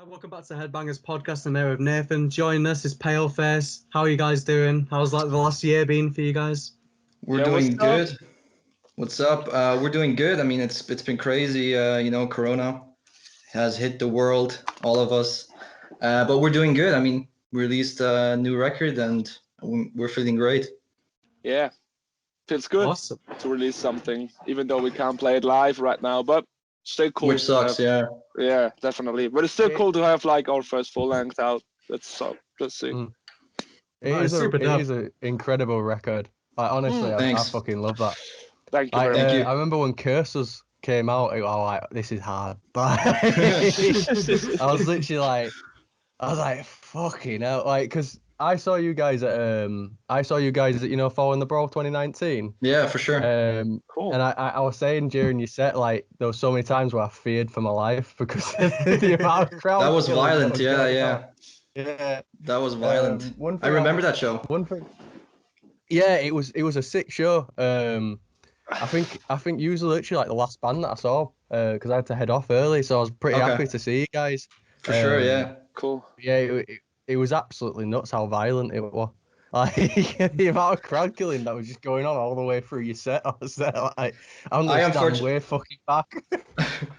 Welcome back to Headbangers podcast. I'm here with Nathan. Joining us is Paleface. How are you guys doing? How's the last year been for you guys? We're doing good. What's up? We're doing good. I mean, it's been crazy. Corona has hit the world, all of us. But we're doing good. I mean, we released a new record and we're feeling great. Yeah, feels good Awesome. to release something, even though we can't play it live right now. But still cool. Which sucks, yeah. Yeah, definitely. But it's still cool to have like our first full length out. Let's see. It is an incredible record. Like honestly, I fucking love that. Thank you. Thank you. I remember when Curses came out, I was like, this is hard. I was literally like, fucking hell, like, because I saw you guys at Fall in the Brawl 2019. Yeah, for sure. Cool. And I was saying during your set, like, there were so many times where I feared for my life because of the amount of crowd. That was violent, yeah. Yeah. That was violent. I remember that show. One thing. Yeah, it was a sick show. I think you were literally like the last band that I saw because I had to head off early, so I was pretty happy to see you guys. For sure, yeah. Cool. Yeah, it was absolutely nuts how violent it was. Like the amount of crowd killing that was just going on all the way through your set. I was there like, I'm gonna stand way fucking back.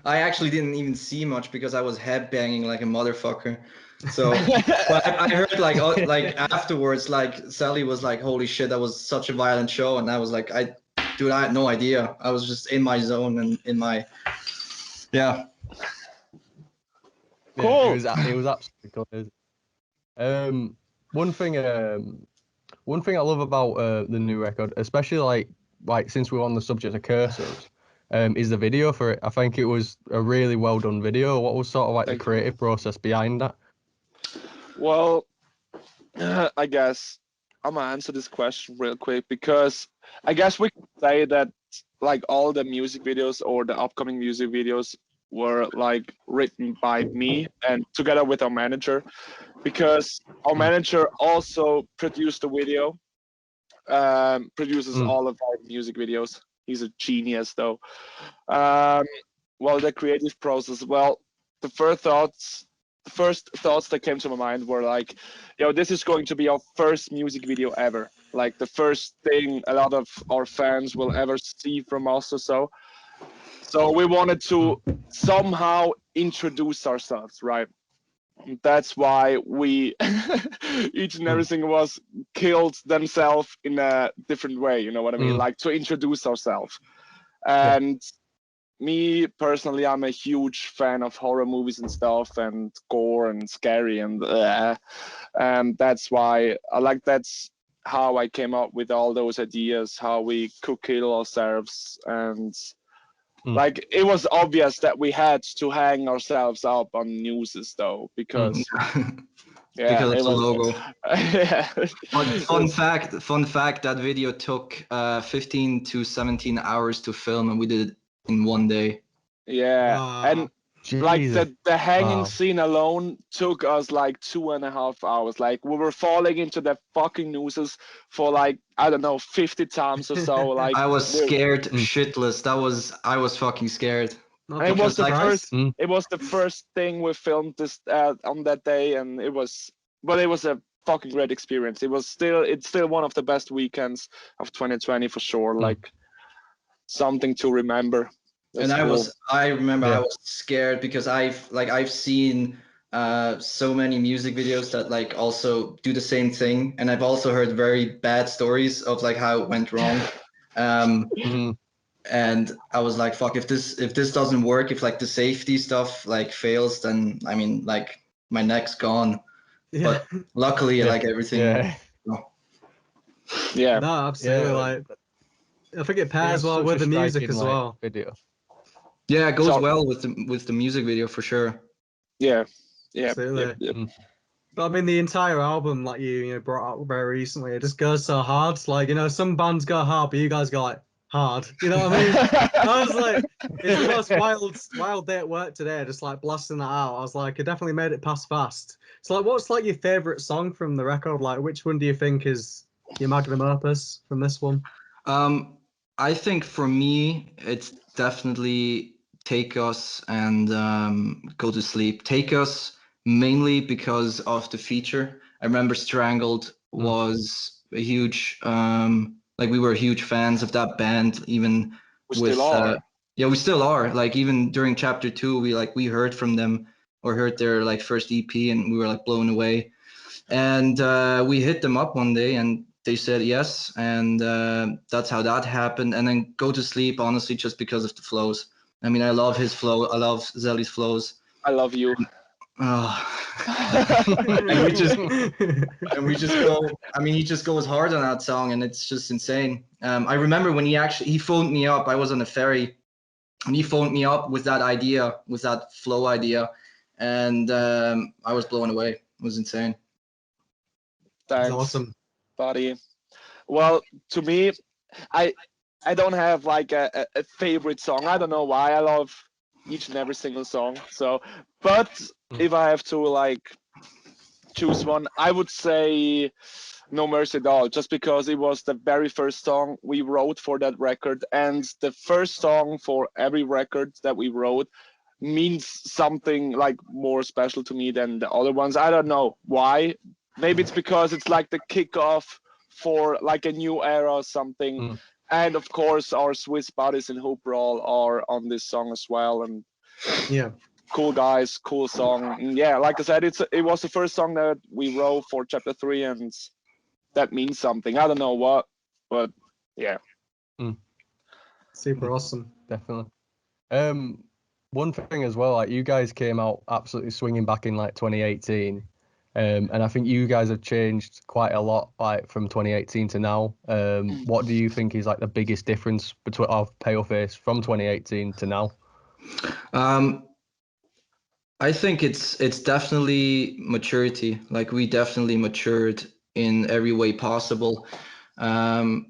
I actually didn't even see much because I was headbanging like a motherfucker. So, but I heard like afterwards, like Sally was like, "Holy shit, that was such a violent show," and I was like, I had no idea. I was just in my zone and in my, yeah. Cool. Yeah, it was absolutely cool. One thing I love about the new record, especially like since we're on the subject of Curses, is the video for it. I think it was a really well done video. What was sort of like the creative process behind that? Well, I guess I'm gonna answer this question real quick because I guess we can say that like all the music videos or the upcoming music videos were like written by me and together with our manager, because our manager also produced the video, produces all of our music videos. He's a genius though. Well, the creative process, the first thoughts that came to my mind were like, this is going to be our first music video ever, like the first thing a lot of our fans will ever see from us or so. So we wanted to somehow introduce ourselves, right? That's why we each and every single was killed themselves in a different way, you know what I mean? Like to introduce ourselves. And me personally, I'm a huge fan of horror movies and stuff and gore and scary and that's why that's how I came up with all those ideas, how we could kill ourselves. And like it was obvious that we had to hang ourselves up on newses though, because because it's a logo. Yeah. Fun fact, that video took 15 to 17 hours to film and we did it in one day. Yeah. And like the hanging scene alone took us like 2.5 hours. Like we were falling into the fucking nooses for like, I don't know, 50 times or so. Like I was scared shitless. I was fucking scared. It was the first thing we filmed this on that day, and it was a fucking great experience. It's still one of the best weekends of 2020 for sure. Like something to remember. That's cool. I remember I was scared because I've seen so many music videos that like also do the same thing, and I've also heard very bad stories of like how it went wrong. And I was like, fuck, if this doesn't work, if like the safety stuff like fails, then I mean like my neck's gone. But luckily like everything. Yeah. No, absolutely. Like I think it pairs well with the music as well. Video. Yeah, it goes well with the music video for sure. Yeah. Absolutely. But I mean, the entire album, like you brought out very recently, it just goes so hard. Like some bands go hard, but you guys go like hard. You know what I mean? I was like, it's the most wild day at work today, just like blasting that out. I was like, it definitely made it pass fast. So like, what's like your favorite song from the record? Like, which one do you think is your magnum opus from this one? I think for me, it's definitely Take Us and Go to Sleep. Take Us mainly because of the feature. I remember Strangled was a huge, like we were huge fans of that band, even We with, still are. yeah, we still are. Like even during chapter 2, we heard from them or heard their like first EP, and we were like blown away. And we hit them up one day, and they said yes, and that's how that happened. And then Go to Sleep, honestly, just because of the flows. I mean, I love his flow. I love Zelly's flows. I love you. And we just go. I mean, he just goes hard on that song, and it's just insane. I remember when he phoned me up. I was on a ferry, and he phoned me up with that idea, with that flow idea, and I was blown away. It was insane. Thanks, awesome. buddy. Well, to me, I don't have like a favorite song. I don't know why. I love each and every single song. So, but if I have to like choose one, I would say No Mercy at All, just because it was the very first song we wrote for that record, and the first song for every record that we wrote means something like more special to me than the other ones. I don't know why. Maybe it's because it's like the kickoff for like a new era or something. And of course, our Swiss buddies in Hoop Roll are on this song as well. And yeah, cool guys, cool song. And yeah, like I said, it was the first song that we wrote for chapter 3, and that means something. I don't know what, but yeah. Super awesome. Definitely. One thing as well, like you guys came out absolutely swinging back in like 2018. And I think you guys have changed quite a lot, like from 2018 to now. What do you think is like the biggest difference between Paleface from 2018 to now? I think it's definitely maturity. Like we definitely matured in every way possible. I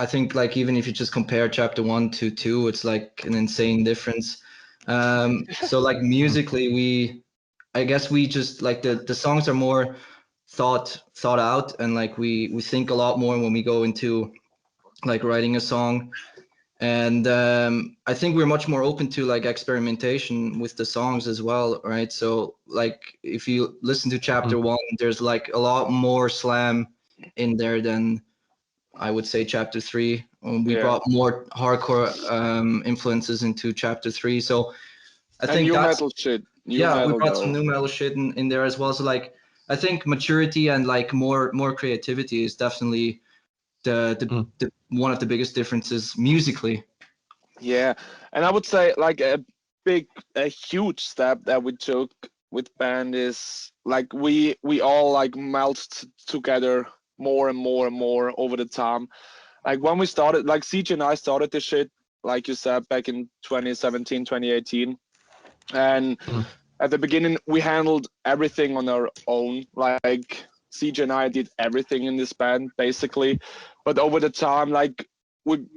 think like even if you just compare chapter 1 to 2, it's like an insane difference. So like musically, I guess we just like the songs are more thought out, and like we think a lot more when we go into like writing a song. And I think we're much more open to like experimentation with the songs as well, right? So like if you listen to chapter 1, there's like a lot more slam in there than I would say chapter 3. We brought more hardcore influences into chapter 3. So I think new that's metal shit. we brought some new metal shit in there as well. So like I think maturity and like more creativity is definitely the one of the biggest differences musically. Yeah, and I would say like a huge step that we took with band is like we all like melted together more and more and more over the time. Like when we started, like CJ and I started this shit, like you said, back in 2017, 2018. And at the beginning, we handled everything on our own. Like CJ and I did everything in this band, basically. But over the time, like we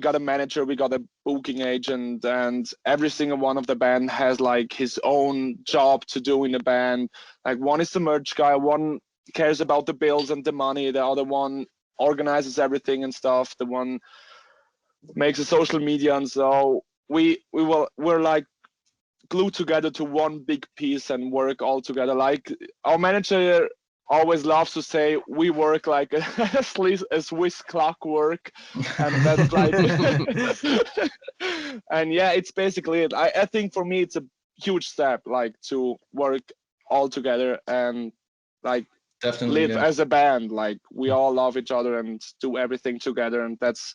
got a manager, we got a booking agent, and every single one of the band has like his own job to do in the band. Like one is the merch guy, one cares about the bills and the money, the other one organizes everything and stuff, the one makes a social media. And so we're like glued together to one big piece and work all together. Like our manager always loves to say we work like a Swiss clockwork, and that's like and yeah, it's basically it. I think for me it's a huge step, like to work all together and like Definitely live as a band. Like we all love each other and do everything together, and that's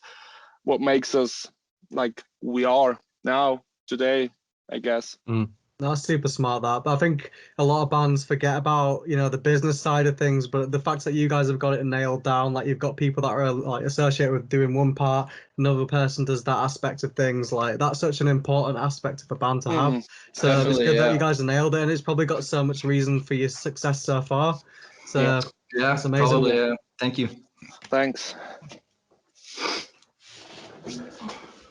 what makes us like we are now today, I guess. That's super smart, that. But I think a lot of bands forget about, the business side of things. But the fact that you guys have got it nailed down, like you've got people that are like associated with doing one part, another person does that aspect of things. Like that's such an important aspect of a band to have. So it's good that you guys have nailed it, and it's probably got so much reason for your success so far. So that's amazing. Probably, thank you. Thanks.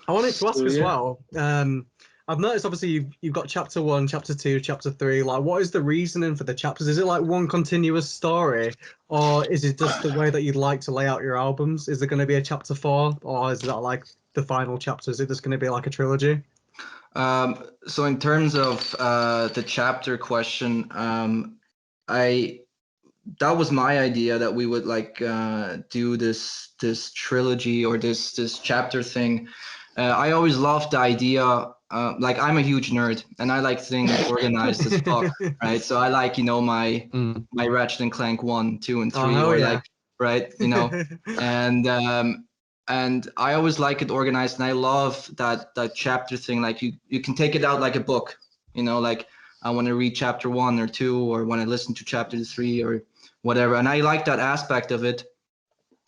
I wanted to ask as well. I've noticed obviously you've got chapter 1, chapter 2, chapter 3. Like, what is the reasoning for the chapters? Is it like one continuous story, or is it just the way that you'd like to lay out your albums? Is there going to be a chapter 4, or is that like the final chapter? Is it just going to be like a trilogy? So in terms of the chapter question, that was my idea that we would like do this trilogy or this chapter thing. I always loved the idea. Like I'm a huge nerd and I like things organized as fuck, right? So I like my Ratchet and Clank 1, 2, and 3, hell or yeah. like right, and I always like it organized, and I love that chapter thing. Like you can take it out like a book, like I want to read chapter 1 or 2, or when I listen to chapter 3 or whatever, and I like that aspect of it.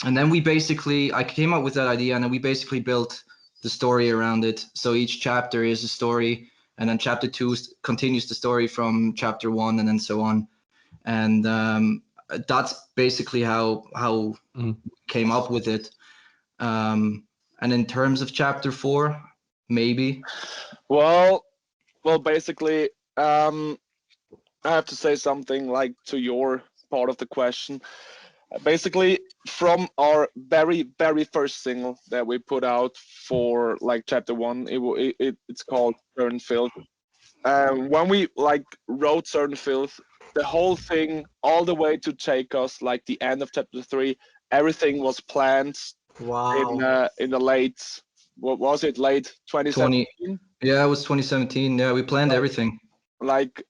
And then I came up with that idea, and then we basically built the story around it. So each chapter is a story, and then chapter 2 continues the story from chapter 1, and then so on. And that's basically how we came up with it. And in terms of chapter 4, maybe. Well, basically, I have to say something like to your part of the question. Basically, from our very first single that we put out for like chapter 1, it's called Certain Filth. When we like wrote Certain Filth, the whole thing all the way to take us like the end of chapter 3, everything was planned. Wow. In the late, what was it, late 2017? Yeah, it was 2017. Yeah, we planned everything. Like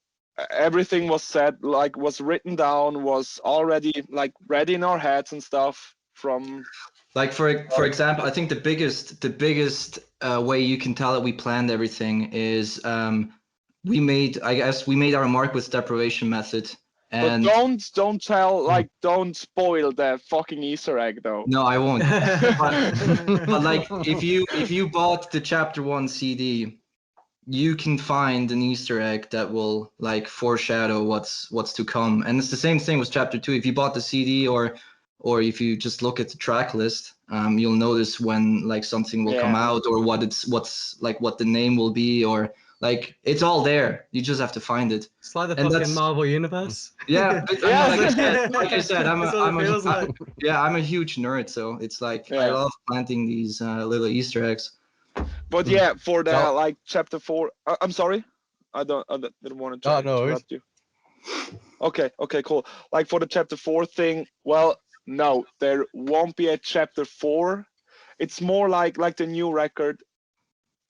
everything was set, like was written down, was already like ready in our heads and stuff from. Like for example, I think the biggest way you can tell that we planned everything is we made our mark with deprivation method. And but don't tell, like, don't spoil the fucking Easter egg though. No, I won't. but like if you bought the chapter 1 CD, you can find an Easter egg that will like foreshadow what's to come. And it's the same thing with chapter 2. If you bought the CD or if you just look at the track list, you'll notice when like something will come out, or what the name will be, or like it's all there. You just have to find it. It's like the fucking Marvel universe. Yeah, but, like I said, I'm a huge nerd, so it's like I love planting these little Easter eggs. But yeah, for the like chapter 4, I'm sorry, I didn't want to interrupt you. Okay, cool. Like for the chapter 4 thing, well, no, there won't be a chapter 4. It's more like the new record.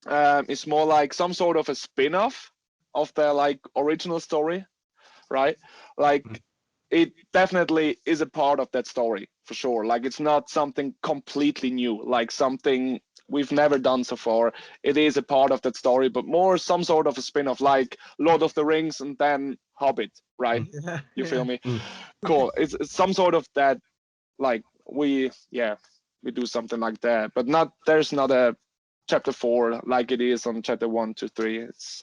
It's more like some sort of a spin-off of the like original story, right? Like it definitely is a part of that story for sure. Like it's not something completely new, like something we've never done so far. It is a part of that story, but more some sort of a spin-off, like Lord of the Rings and then Hobbit, right? You feel me? Cool. It's some sort of that, like we do something like that, but there's not a chapter 4 like it is on chapter 1, 2, 3. It's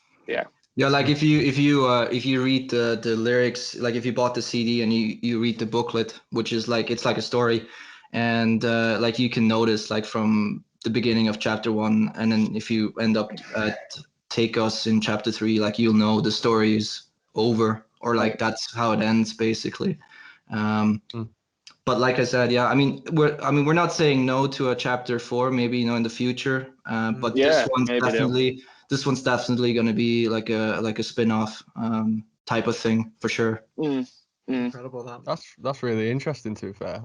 like if you read the lyrics, like if you bought the CD and you read the booklet, which is like it's like a story, and like you can notice like from the beginning of chapter 1, and then if you end up at Take Us in chapter 3, like you'll know the story is over, or like that's how it ends basically. But like I said, I mean we're not saying no to a chapter 4, maybe in the future. But this one's definitely going to be like a spin-off type of thing for sure. Incredible that. That's really interesting. To be fair,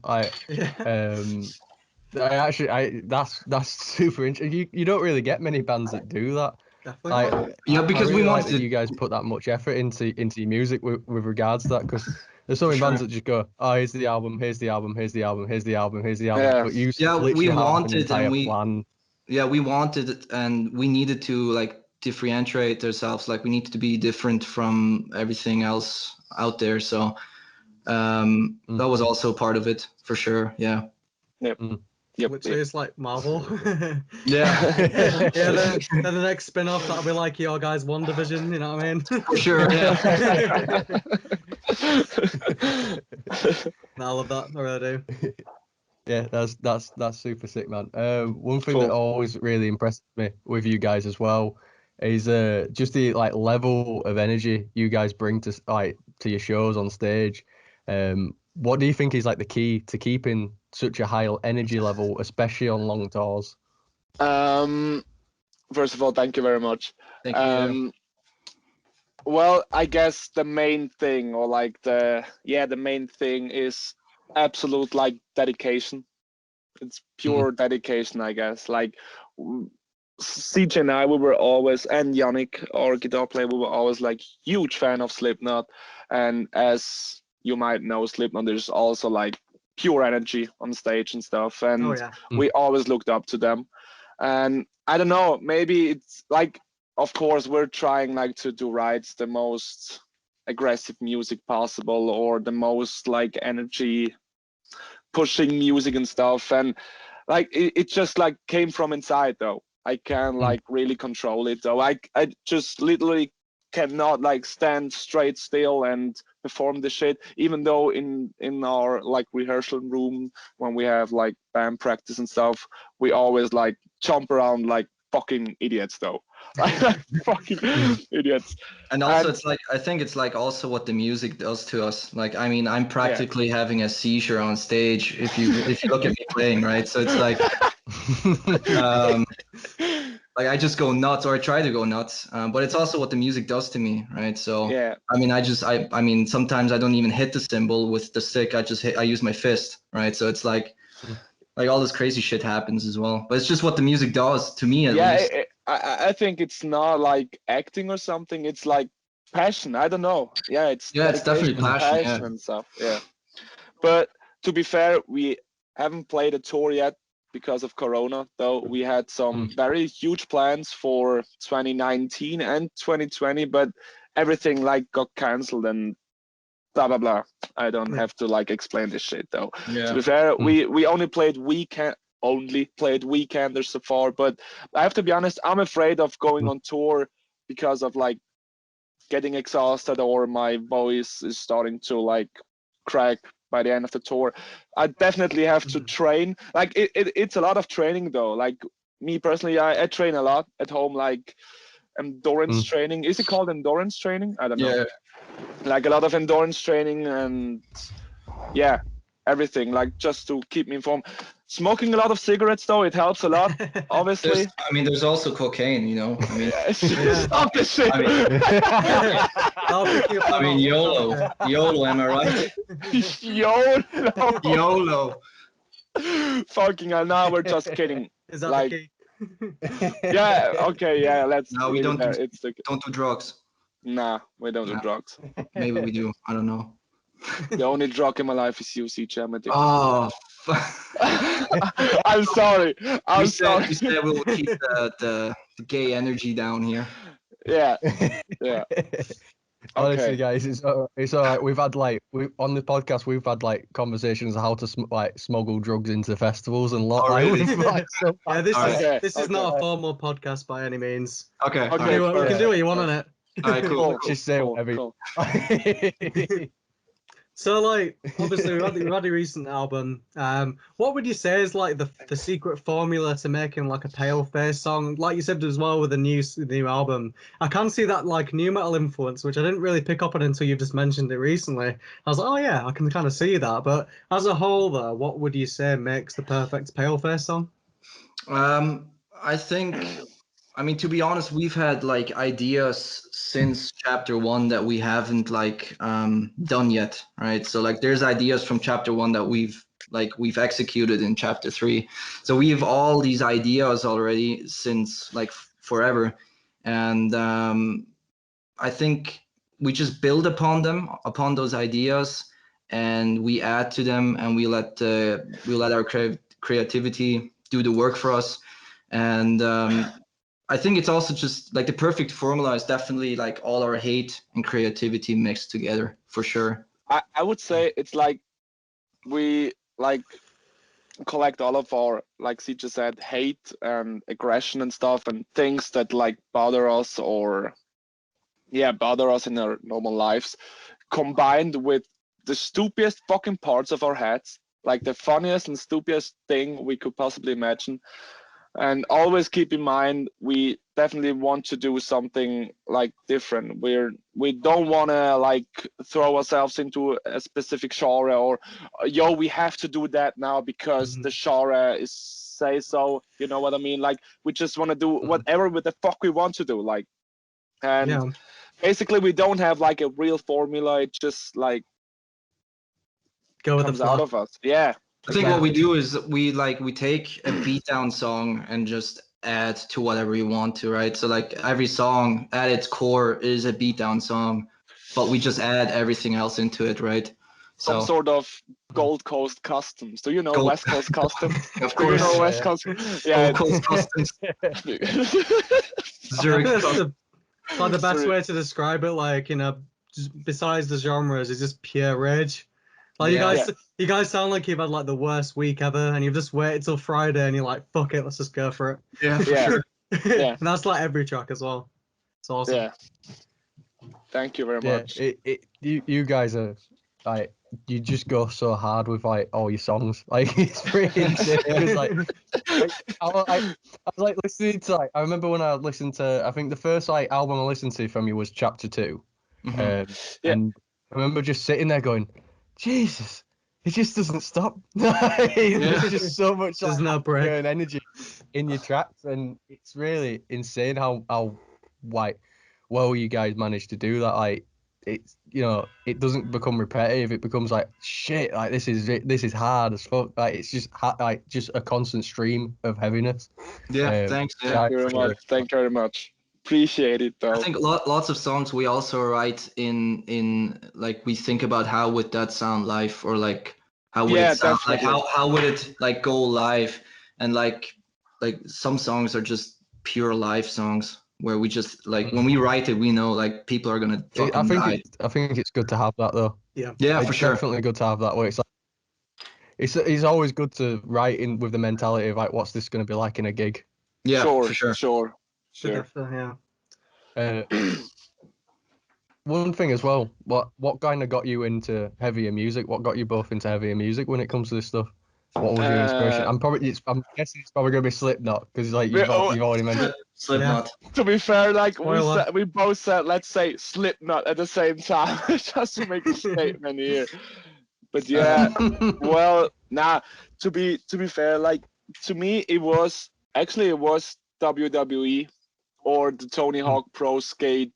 that's super interesting. You don't really get many bands that do that. Definitely. Because I really we like wanted that you guys put that much effort into your music with regards to that, because there's so many bands that just go, oh, here's the album, here's the album, here's the album, here's the album, here's the album. But you literally have an entire plan. Yeah, we wanted it, and we needed to like differentiate ourselves. Like we needed to be different from everything else out there. So that was also part of it for sure. Yeah. Literally, it's like Marvel. Yeah. Then the next spin-off that'll be like your guys' WandaVision. You know what I mean? For sure. Yeah. I love that. I really do. Yeah, that's super sick, man. One thing that always really impressed me with you guys as well is just the like level of energy you guys bring to your shows on stage. What do you think is like the key to keeping such a high energy level, especially on long tours? First of all, thank you very much. Thank you. Well, I guess the main thing, or like the main thing is absolute like dedication. It's pure dedication, I guess. Like CJ and I, we were always, and Yannick, our guitar player, we were always like huge fan of Slipknot. And as you might know, Slipknot, there's also like pure energy on stage and stuff. And Oh yeah. we always looked up to them. And I don't know, maybe it's like, of course, we're trying like to do the most aggressive music possible, or the most like energy pushing music and stuff. And like it just like came from inside though. I can't like really control it though. I just literally cannot like stand straight still and perform the shit, even though in our like rehearsal room when we have like band practice and stuff, we always like jump around like fucking idiots though. Fucking idiots. And also, it's like, I think it's like also what the music does to us. Like, I mean, I'm practically having a seizure on stage if you look at me playing, right? So it's like, like I just go nuts, or I try to go nuts. But it's also what the music does to me, right? So yeah, I mean, I mean, sometimes I don't even hit the cymbal with the stick. I use my fist, right? So it's like all this crazy shit happens as well. But it's just what the music does to me, at least. I think it's not like acting or something. It's like passion. I don't know. Yeah, it's definitely passion, and stuff. Yeah. But to be fair, we haven't played a tour yet because of Corona. Though we had some very huge plans for 2019 and 2020, but everything like got cancelled and blah blah blah. I don't have to like explain this shit though. Yeah. To be fair, we only played weekenders so far, but I have to be honest, I'm afraid of going on tour because of like getting exhausted, or my voice is starting to like crack by the end of the tour. I definitely have to train. Like it's a lot of training though. Like me personally, I train a lot at home, like endurance training. Is it called endurance training? I don't know. Yeah. Like a lot of endurance training and yeah, everything, like just to keep me informed. Smoking a lot of cigarettes though, it helps a lot, obviously. There's also cocaine, you know. I mean, stop this shit. I mean, YOLO, am I right? YOLO. Fucking hell, now we're just kidding. Is that like, the key? Yeah, okay, yeah, let's. No, we don't don't do drugs. Nah, we don't do drugs. Maybe we do. I don't know. The only drug in my life is UC. I'm addicted. Oh, I'm sorry. I'm sorry. You said we'll keep the gay energy down here. Yeah. Honestly, guys, it's all right. We've had on the podcast, we've had like conversations on how to smuggle drugs into festivals and lot. Really? This is not a formal podcast by any means. Okay. You can do what you want on it. All right, cool. Just say whatever. Cool. So, like, obviously, we've had a recent album. What would you say is like the secret formula to making like a Paleface song? Like you said as well with the new album, I can see that like new metal influence, which I didn't really pick up on until you just mentioned it recently. I was like, oh yeah, I can kind of see that. But as a whole, though, what would you say makes the perfect Paleface song? I think, I mean, to be honest, we've had like ideas since chapter 1 that we haven't like done yet, right? So like there's ideas from chapter 1 that we've executed in chapter 3. So we have all these ideas already since like forever. And I think we just build upon those ideas, and we add to them, and we let our creativity do the work for us. And I think it's also just like the perfect formula is definitely like all our hate and creativity mixed together, for sure. I would say it's like we like collect all of our, like CJ said, hate and aggression and stuff, and things that like bother us in our normal lives, combined with the stupidest fucking parts of our heads, like the funniest and stupidest thing we could possibly imagine. And always keep in mind, we definitely want to do something like different. We don't want to like throw ourselves into a specific genre, or we have to do that now because the genre is say so. You know what I mean? Like we just want to do whatever with the fuck we want to do. Like, and Yeah. basically we don't have like a real formula. It just like Go with the comes out flow. of us. Yeah. I think what we do is we take a beatdown song and just add to whatever we want to, right? So like every song at its core is a beatdown song, but we just add everything else into it, right? Some So sort of Gold Coast customs. Do you know Gold- West Coast customs? of Do you course, know Yeah, West yeah. Coast? Yeah. Gold Coast Customs, I Zurich think that's Customs. like the best Sorry. way to describe it. Like, you know, just besides the genres, is just pure rage. Like Yeah. you guys sound like you've had like the worst week ever, and you've just waited till Friday, and you're like, fuck it, let's just go for it. Yeah, for Yeah. sure. Yeah. And that's like every track as well. It's awesome. Yeah. Thank you very Yeah, much. you guys are like, you just go so hard with like all your songs. Like it's pretty insane. Because like I was like listening to like, I remember when I listened to, I think the first like album I listened to from you was Chapter 2. Mhm. Yeah. And I remember just sitting there going, Jesus, it just doesn't stop. There's just so much There's like, no break. and energy in your tracks, and it's really insane how like well you guys managed to do that. Like it's, you know, it doesn't become repetitive. It becomes like shit. Like this is hard as fuck. Like it's just like just a constant stream of heaviness. Yeah, thanks. Yeah. Thank you very much. Thank you very much. Appreciate it though. I think lots of songs we also write in like we think about how would that sound live, or like how would Yeah, it sound, like definitely. how would it like go live, and like some songs are just pure live songs where we just like when we write it we know like people are gonna fucking die. I think it's good to have that though. Yeah. Yeah, It's for sure. definitely good to have that way. It's like it's always good to write in with the mentality of like, what's this going to be like in a gig? Yeah, sure, for sure. Sure. Definitely, yeah. One thing as well, what kind of got you into heavier music? What got you both into heavier music when it comes to this stuff? What was your inspiration? I'm guessing it's probably gonna be Slipknot because like you've already mentioned. Slipknot. To be fair, like Spoiler. we both said, let's say Slipknot at the same time, just to make a statement here. But yeah, well, to be fair, like to me, it was WWE or the Tony Hawk Pro Skater,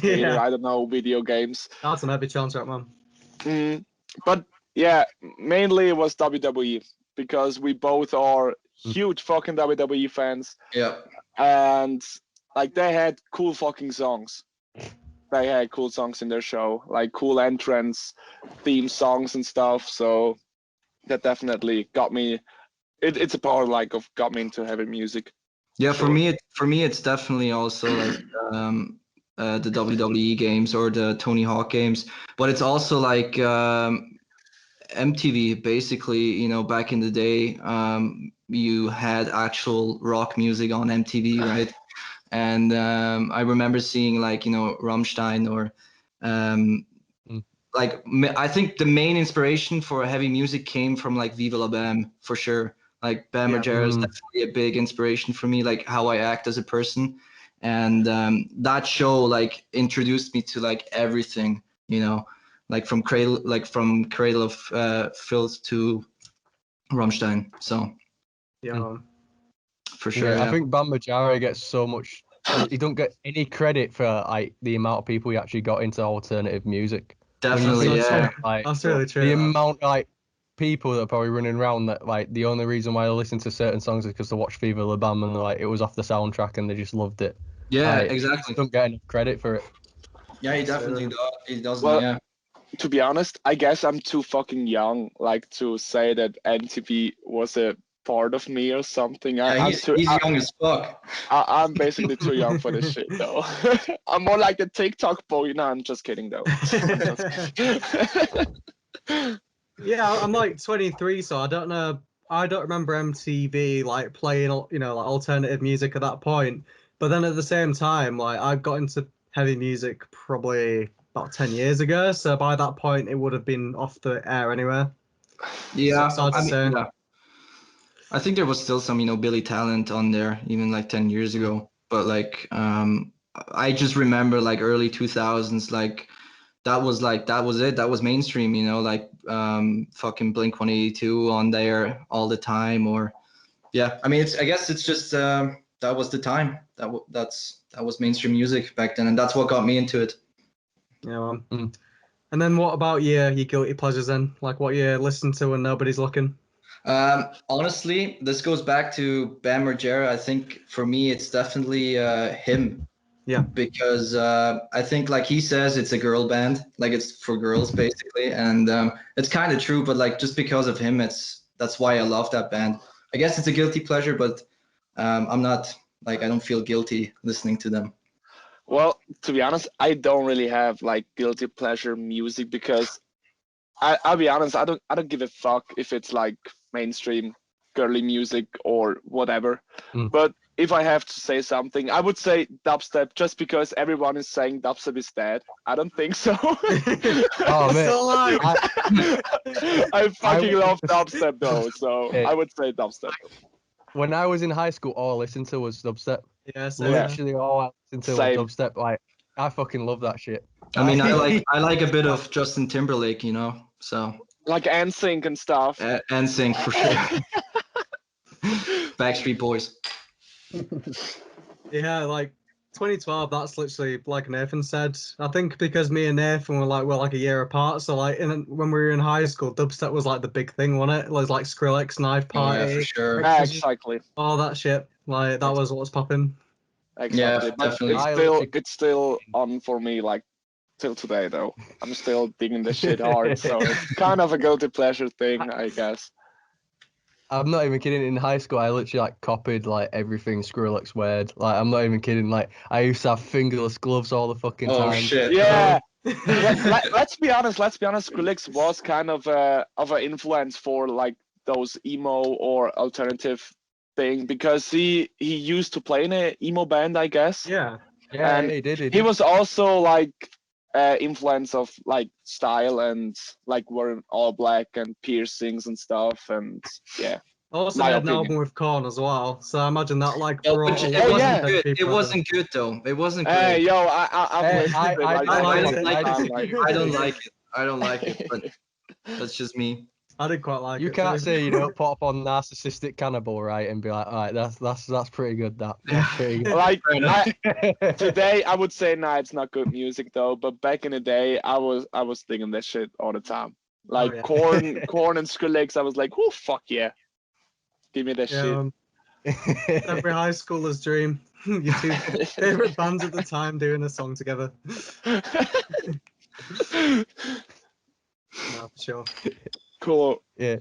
Yeah. I don't know, video games. That's an heavy chance, right, man? But yeah, mainly it was WWE because we both are huge fucking WWE fans. Yeah. And like they had cool fucking songs. They had cool songs in their show, like cool entrance, theme songs and stuff. So that definitely got me. It's a part like of got me into heavy music. Yeah, Sure. for me, it's definitely also like the WWE games or the Tony Hawk games, but it's also like MTV. Basically, you know, back in the day, you had actual rock music on MTV, right? And I remember seeing like, you know, Rammstein or like I think the main inspiration for heavy music came from like Viva La Bam for sure. Like Bam Yeah. Margera is definitely a big inspiration for me, like how I act as a person. And that show like introduced me to like everything, you know, like from Cradle of Filth to Rammstein. So Yeah. for sure. I think Bam Margera gets so much. He don't get any credit for like the amount of people he actually got into alternative music. Definitely, That's yeah. Like, That's really true. the though. amount like people that are probably running around that like the only reason why they listen to certain songs is because they watch Viva La Bam and like it was off the soundtrack and they just loved it. Yeah, Like, exactly. Don't get enough credit for it. Yeah, he definitely does. He doesn't. Well, yeah. To be honest, I guess I'm too fucking young, like to say that MTV was a part of me or something. Yeah, he's young as fuck. I'm basically too young for this shit, though. I'm more like the TikTok boy. No, I'm just kidding, though. Yeah, I'm like 23, so I don't know. I don't remember MTV like playing, you know, like alternative music at that point. But then at the same time, like I got into heavy music probably about 10 years ago. So by that point, it would have been off the air anyway. Yeah, So it's hard to say. yeah. I think there was still some, you know, Billy Talent on there even like 10 years ago. But like, I just remember like early 2000s, like that was it. That was mainstream, you know, like fucking Blink 182 on there all the time, or yeah, I mean, I guess it's just that was the time. That was mainstream music back then, and that's what got me into it. Yeah, And then what about your guilty pleasures then? Like what you listen to when nobody's looking? Honestly, this goes back to Bam Margera. I think for me, it's definitely him. Yeah. Because I think, like he says, it's a girl band, like it's for girls basically, and it's kind of true. But like just because of him, that's why I love that band. I guess it's a guilty pleasure, but I'm not like I don't feel guilty listening to them. Well, to be honest, I don't really have like guilty pleasure music because I'll be honest, I don't give a fuck if it's like mainstream girly music or whatever. But if I have to say something, I would say dubstep, just because everyone is saying dubstep is dead. I don't think so. Oh man, Still alive. I fucking love dubstep though, so I would say dubstep. When I was in high school, all I listened to was dubstep. Yes. Literally all I listened to Same. was dubstep. Like I fucking love that shit. I mean, I like a bit of Justin Timberlake, you know, so Like NSYNC and stuff. NSYNC for sure. Backstreet Boys. Yeah, like 2012. That's literally like Nathan said. I think because me and Nathan were like a year apart. So like when we were in high school, dubstep was like the big thing, wasn't it? It was like Skrillex, Knife Party, Yeah, for sure. Exactly. all that shit. Like that was what was popping. Exactly. Yeah, But definitely. it's still on for me like till today though. I'm still digging this shit hard, so it's kind of a guilty pleasure thing, I guess. I'm not even kidding. In high school, I literally like copied like everything Skrillex weared. Like I'm not even kidding. Like I used to have fingerless gloves all the fucking time. Oh shit. Yeah. Let's be honest. Skrillex was kind of an influence for like those emo or alternative thing, because he used to play in a emo band, I guess. Yeah. Yeah, And he did. he was also like influence of like style and like wearing all black and piercings and stuff, and yeah. Also, My he had an opinion. album with Korn as well. So I imagine that like Well, brought but a it lot wasn't of good. people It over. wasn't good though. It wasn't Hey, great. yo, I've Hey, listened to it. I Like, I I liked don't it. like I'm it. like, I don't like it. I don't like it. But that's just me. I did quite like You it. can't too. say you don't put up on Narcissistic Cannibal, right, and be like, all right, that's pretty good. That's pretty good. like Fair enough. today I would say nah, it's not good music though. But back in the day, I was digging this shit all the time. Like yeah. Korn and Skrillex, I was like, oh fuck yeah, give me that Yeah, every high schooler's dream. Your two favorite bands at the time doing a song together. shit. No, for sure. Cool. Yeah,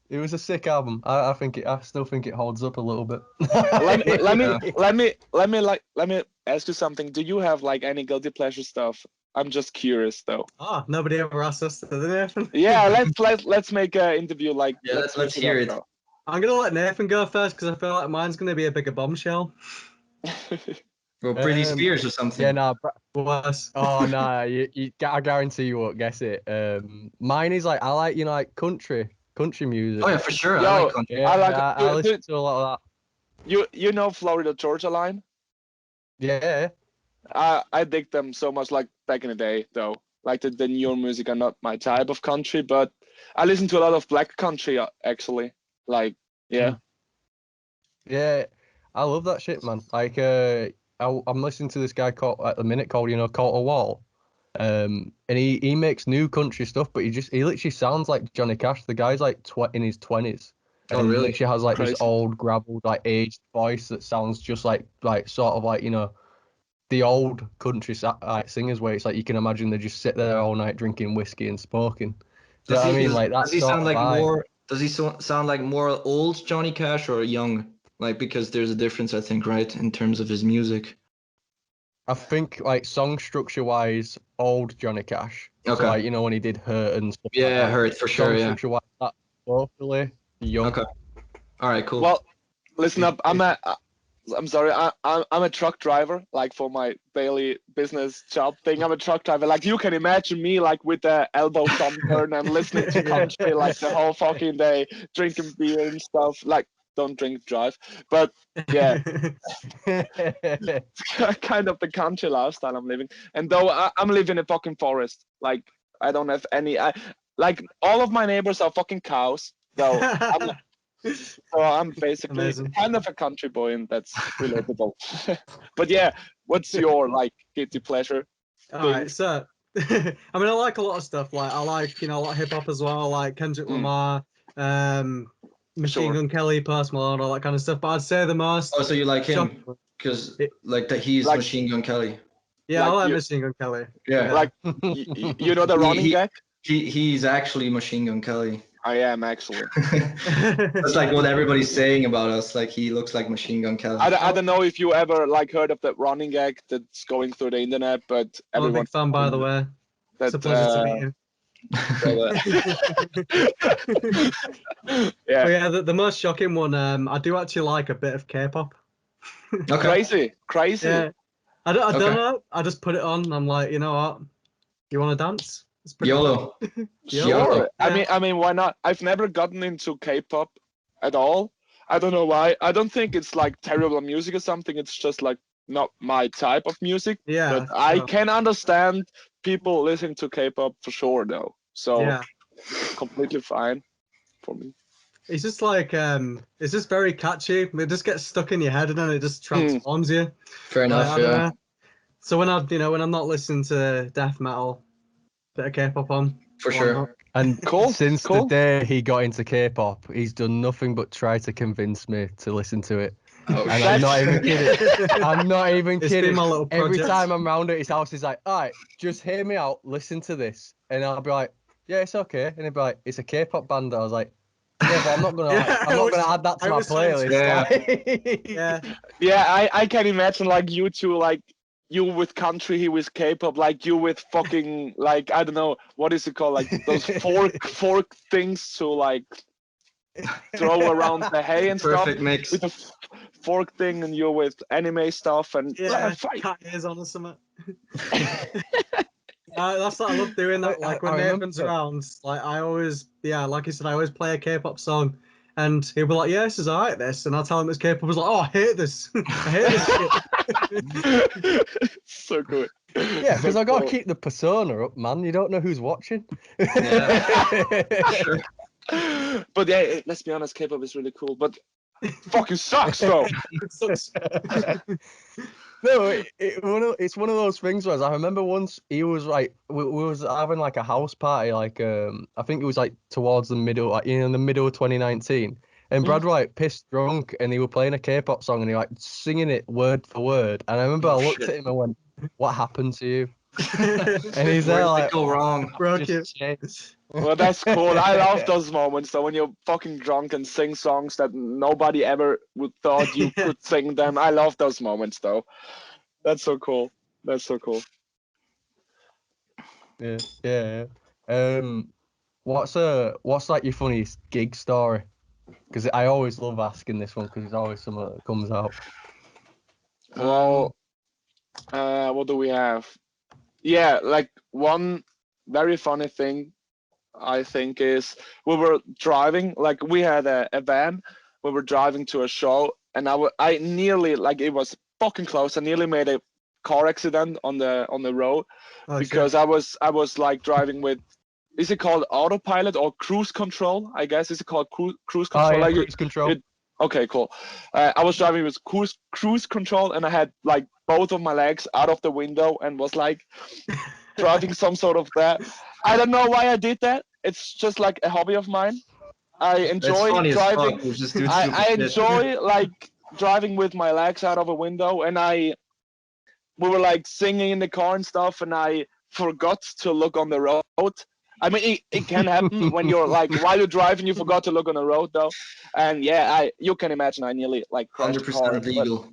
it was a sick album. I still think it holds up a little bit. Let me ask you something. Do you have like any guilty pleasure stuff? I'm just curious though. Ah, nobody ever asked us to do Nathan. Yeah, let's make an interview like Yeah, let's hear it. though. I'm gonna let Nathan go first because I feel like mine's gonna be a bigger bombshell. Well, Britney Spears or something. Yeah, no. Worse. Oh no, I guarantee you won't guess it. Mine is like I like like country music. Oh yeah, for sure. Yo, I like country. Yeah, I like I listen to a lot of you know Florida Georgia Line? that. Yeah. I dig them so much, like back in the day though. Like the newer music are not my type of country, but I listen to a lot of black country actually. Like yeah. Yeah, I love that shit, man. Like, I'm listening to this guy called at the minute called Coulter Wall, and he makes new country stuff, but he literally sounds like Johnny Cash. The guy's like in his 20s, and Oh, he really? literally has like Crazy. this old graveled like aged voice that sounds just like sort of like the old country singers where it's like you can imagine they just sit there all night drinking whiskey and smoking. Do you know what I mean? Like that Does he sort sound of like vibe. more? Does he sound like more old Johnny Cash or young? Like because there's a difference, I think, right, in terms of his music. I think like song structure wise, old Johnny Cash. Okay. So like when he did Hurt and stuff. Yeah, like that. Hurt for sure. Song Yeah. structure wise, that vocally young. Okay. All right. Cool. Well, listen up. I'm sorry. I'm a truck driver. Like for my daily business job thing, I'm a truck driver. Like you can imagine me like with the elbow sunburn and listening to country like the whole fucking day, drinking beer and stuff. Like don't drink, drive. But yeah, kind of the country lifestyle I'm living. And though I'm living in a fucking forest, like I don't have any. Like all of my neighbors are fucking cows. Though So I'm basically Amazing. kind of a country boy, and that's relatable. But yeah, what's your like guilty pleasure? All right, so I mean, I like a lot of stuff. Like I like, a lot of hip hop as well. I like Kendrick Lamar, Machine Sure. Gun Kelly, Post Malone, all that kind of stuff. But I'd say the most. Oh, so you like him shock- because It- like that he's Like- Machine Gun Kelly. Yeah, I Like like you- Machine Gun Kelly. Yeah. Like you know the running he- gag? He's actually Machine Gun Kelly. I am actually. That's like what everybody's saying about us. Like he looks like Machine Gun Kelly. I don't know if you ever like heard of that running gag that's going through the internet, but I'm a everyone big fan, by the way. It's that a pleasure to meet you. yeah, But yeah, the most shocking one, I do actually like a bit of K-pop. Okay. crazy. Yeah, I don't Okay. know. I just put it on. And I'm like, you know what? You want to dance? It's pretty YOLO. Sure. Yeah. I mean, why not? I've never gotten into K-pop at all. I don't know why. I don't think it's like terrible music or something. It's just like not my type of music. Yeah, But I sure. can understand people listening to K-pop for sure, though. So Yeah, completely fine for me. it's just like it's just very catchy. It just gets stuck in your head and then it just transforms you. Fair enough. I don't Yeah. know. So when I'm not listening to death metal, bit of K-pop on. For why sure. not? And Cool, since cool. the day he got into K-pop, he's done nothing but try to convince me to listen to it. Oh, And shit. I'm not even kidding. I'm not even It's been kidding. my little Every project. time I'm round at his house, he's like, all right, just hear me out, listen to this. And I'll be like, yeah, it's okay. And he'll be like, it's a K-pop band. I was like, yeah, but I'm not gonna Yeah, I'm not gonna add that to I my was trying to- playlist. Like- Yeah, Yeah, I can imagine like you two, like you with country, he with K-pop, like you with fucking like I don't know what is it called, like those fork things to like throw around the hay and stuff Perfect mix. with the fork thing, and you with anime stuff and yeah, fight. cat ears on or something. That's what I love doing. That like when I remember- Nathan's around, like I always, like you said, I always play a K-pop song, and he'll be like, "Yeah, this is alright." This, and I'll tell him it's K-pop. He's like, "Oh, I hate this. I hate this shit." So good. Yeah, because I gotta keep the persona up, man. You don't know who's watching. Sure. But yeah, let's be honest, K-pop is really cool, but fucking sucks though. It sucks. No, it's one of those things where I remember once he was like, we was having like a house party, like I think it was like towards the middle, like in the middle of 2019, and Brad was like pissed drunk, and he were playing a K-pop song, and he like singing it word for word, and I remember I looked at him and went, "What happened to you?" And he's there Where did like, it go wrong? Broke you. "Just changed." Well, that's cool. I love those moments. So when you're fucking drunk and sing songs that nobody ever would thought you could sing them. I love those moments, though. That's so cool. That's so cool. Yeah. What's like your funniest gig story? Because I always love asking this one because it's always something that comes out. Well, what do we have? Yeah, like one very funny thing I think is we were driving, like we had a van, we were driving to a show, and I nearly, like it was fucking close, I nearly made a car accident on the road because I was like driving with, is it called autopilot or cruise control? I guess is it called cruise control? Oh, yeah, Like cruise control. Okay, cool. I was driving with cruise control, and I had like both of my legs out of the window and was like driving some sort of that. I don't know why I did that. It's just like a hobby of mine. I That's enjoy funny as driving. fuck. We just do I stupid shit. enjoy like driving with my legs out of a window, and we were like singing in the car and stuff, and I forgot to look on the road. I mean, it can happen when you're like while you're driving, you forgot to look on the road though, and yeah, you can imagine I nearly like crashed the car. 100% legal.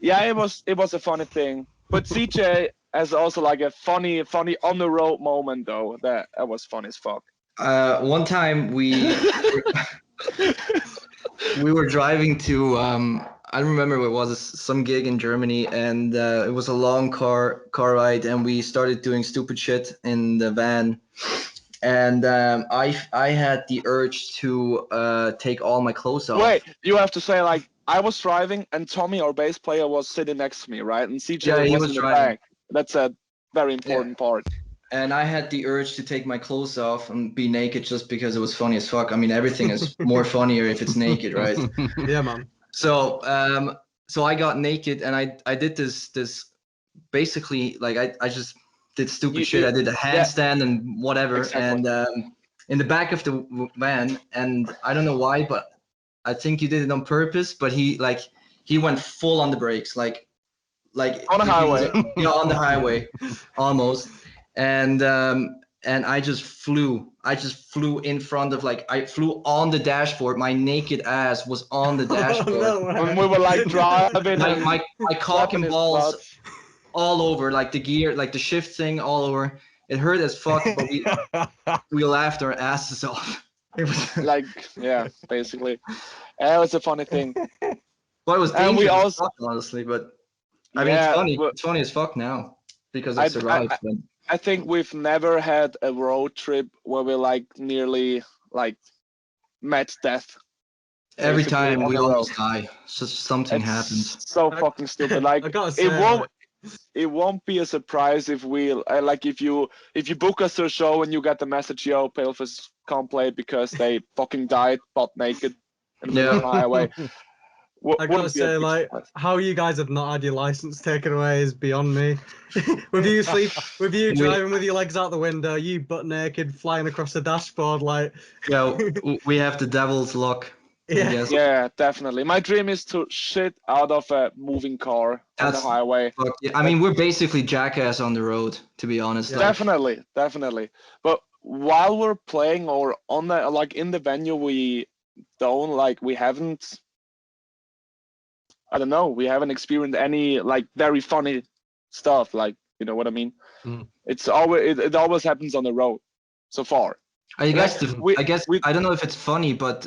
Yeah, it was a funny thing. But CJ has also like a funny on the road moment though. That was funny as fuck. One time we were driving to I don't remember what it was, some gig in Germany, and it was a long car ride, and we started doing stupid shit in the van, and I had the urge to take all my clothes off. Wait, you have to say like I was driving and Tommy, our bass player, was sitting next to me, right? And CJ Yeah, he was was in the driving. back. That's a very important part. and I had the urge to take my clothes off and be naked just because it was funny as fuck. I mean, everything is more funnier if it's naked, right? Yeah, man. So so I got naked and I did this basically like I just did stupid shit. I did a handstand and whatever, Exactly. and in the back of the van, and I don't know why, but I think he did it on purpose. But he went full on the brakes, like On the if he was highway. on the highway, almost, and I just flew. I just flew in front of I flew on the dashboard. My naked ass was on the dashboard. No way. When we were like driving my and my cock slapping and his balls butt. all over, like the gear, like the shift thing all over. It hurt as fuck, but we laughed our asses off. It was, Like, yeah, basically. It was a funny thing. but it was And we dangerous as also, fuck, honestly. But I mean, yeah, it's funny as fuck now because I I, survived. I, But I think we've never had a road trip where we like nearly like met death. every Basically, time on we the road. almost die, so something happens. It's so I- fucking stupid. I Like gotta it say, won't it won't be a surprise if we like if you book us to a show and you get the message, yo, Paleface can't play because they fucking died butt naked in the middle of the highway. I gotta Wouldn't be a say, big like, surprise. how you guys have not had your license taken away is beyond me. with you We- driving with your legs out the window, you butt naked flying across the dashboard, like, we have the devil's luck. I yeah. guess. Yeah, definitely. My dream is to shit out of a moving car on the That's- highway. Fuck yeah. I mean, we're basically jackass on the road, to be honest. Yeah. Like, Definitely. But while we're playing or on the like in the venue, we haven't. I don't know. We haven't experienced any like very funny stuff. Like, you know what I mean? Mm. It's always it always happens on the road so far. I guess we- I don't know if it's funny, but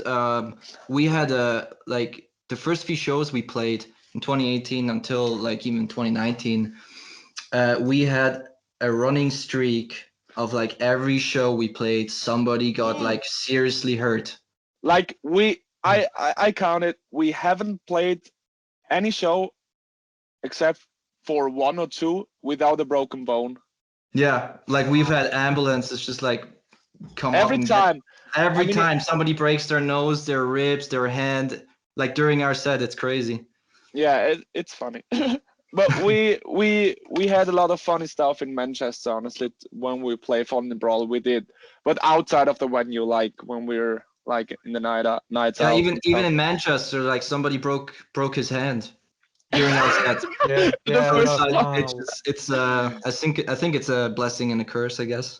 we had the first few shows we played in 2018 until like even 2019, we had a running streak of like every show we played, somebody got like seriously hurt. Like I counted. We haven't played any show except for one or two without a broken bone. Yeah, like we've had ambulances just like come up Every and time. every I mean, time somebody breaks their nose, their ribs, their hand, like during our set, it's crazy. Yeah, it's funny. But we had a lot of funny stuff in Manchester, honestly, when we play Fun and Brawl, we did. But outside of the venue, like when we're like in the nights Yeah, out. even in Manchester, like somebody broke his hand during our set. Yeah, yeah, first no. time. It's I think it's a blessing and a curse, I guess.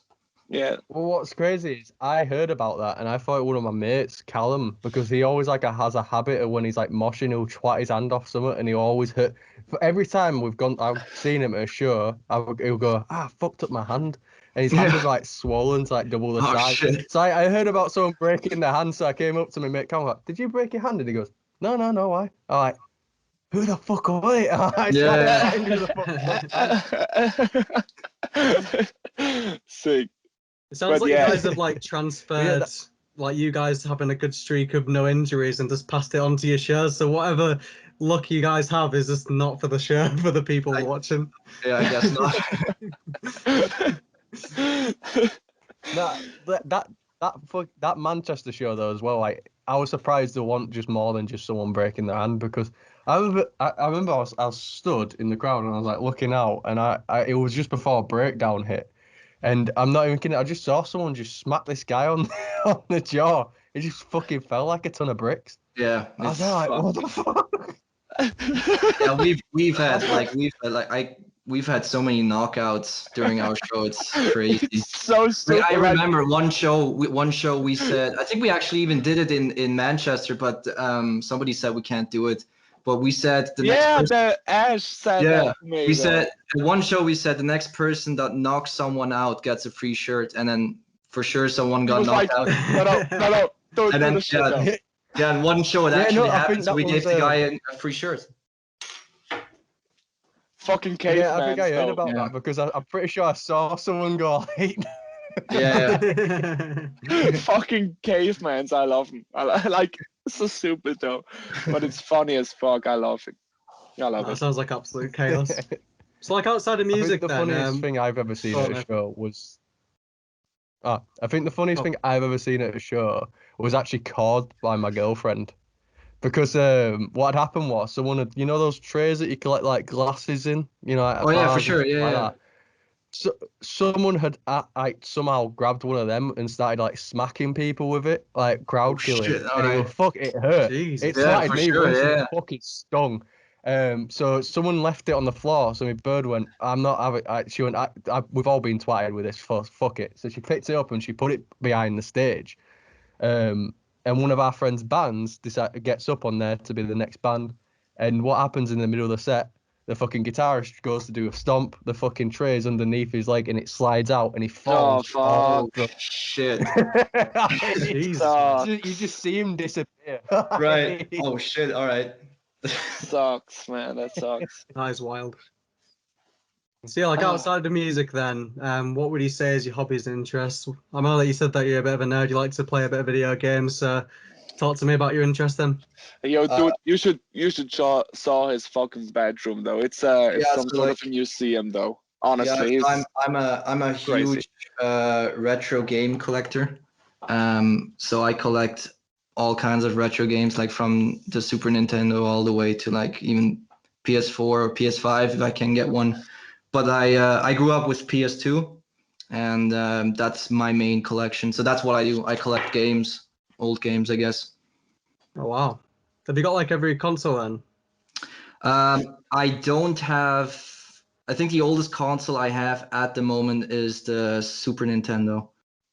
Yeah. Well, what's crazy is I heard about that and I thought one of my mates, Callum, because he always like has a habit of when he's like moshing, he'll twat his hand off something and he always hurt. For every time I've seen him at a show, he'll go, I fucked up my hand. And his hand is like swollen to like double the Oh, size. shit. So I heard about someone breaking their hand, so I came up to my mate, Callum, like, did you break your hand? And he goes, no, why? I'm like, who the fuck are they? I tried to find who the fuck. Sick. It sounds But like yeah. you guys have like transferred, like you guys having a good streak of no injuries and just passed it on to your shows. So whatever luck you guys have is just not for the show, for the people watching. Yeah, I guess not. That Manchester show though as well, like I was surprised there wasn't just more than just someone breaking their hand, because I remember I was stood in the crowd and I was like looking out and it was just before breakdown hit, and I'm not even kidding, I just saw someone just smack this guy on on the jaw. It just fucking fell like a ton of bricks. Yeah, I was it's like, fucked. what the fuck? Yeah, we've had so many knockouts during our show. It's crazy. So stupid. I remember one show we said, I think we actually even did it in Manchester, but somebody said we can't do it. But we said the next person, the Ash said that to me. we though. said in one show we said the next person that knocks someone out gets a free shirt, and then for sure someone He got was knocked like, out. no, don't And do then, the shit though. Yeah, in one show it Yeah, actually no, I happened, think so that we was, gave the guy a free shirt. Fucking caveman. Yeah, I think I heard about Yeah. that because I'm pretty sure I saw someone go like, Yeah. Fucking cavemans. I love them. Like, it's so stupid though, but it's funny as fuck. I love it. I love That it. sounds like absolute chaos. So like outside of I think music, the then funniest thing I've ever seen go at on, a Nick. show was. I think the funniest Oh. thing I've ever seen at a show was actually caused by my girlfriend. Because what had happened was someone had, you know, those trays that you collect like glasses in, you know, at Oh yeah, for bars and sure. stuff Yeah, like yeah. that. So someone had somehow grabbed one of them and started like smacking people with it, like crowd Oh killing, shit. All and right. it hurt. Jesus. It Yeah, slatted for me sure. worse and Yeah. it fucking stung. So someone left it on the floor. So my bird went, "I'm not having." She went, "We've all been twatted with this. Fuck it." So she picked it up and she put it behind the stage. And one of our friends' bands gets up on there to be the next band. And what happens in the middle of the set? The fucking guitarist goes to do a stomp. The fucking tray is underneath his leg and it slides out and he Oh falls. all fuck! the- Shit. Jesus, man. You just see him disappear. Right. Oh shit. All right. Sucks, man. That sucks. That is wild. So yeah, like outside of music, then, what would you say is your hobbies and interests? I know that you said that you're a bit of a nerd. You like to play a bit of video games. Talk to me about your interest then. Yo, dude, you should saw his fucking bedroom though. It's Yeah, some so sort like, of a museum though. yeah, Honestly, so it's I'm a crazy. huge retro game collector. So I collect all kinds of retro games, like from the Super Nintendo all the way to like even PS4 or PS5 if I can get one. But I grew up with PS2, and that's my main collection. So that's what I do. I collect games, old games, I guess. Oh wow. Have you got like every console then? I don't have. I think the oldest console I have at the moment is the Super Nintendo.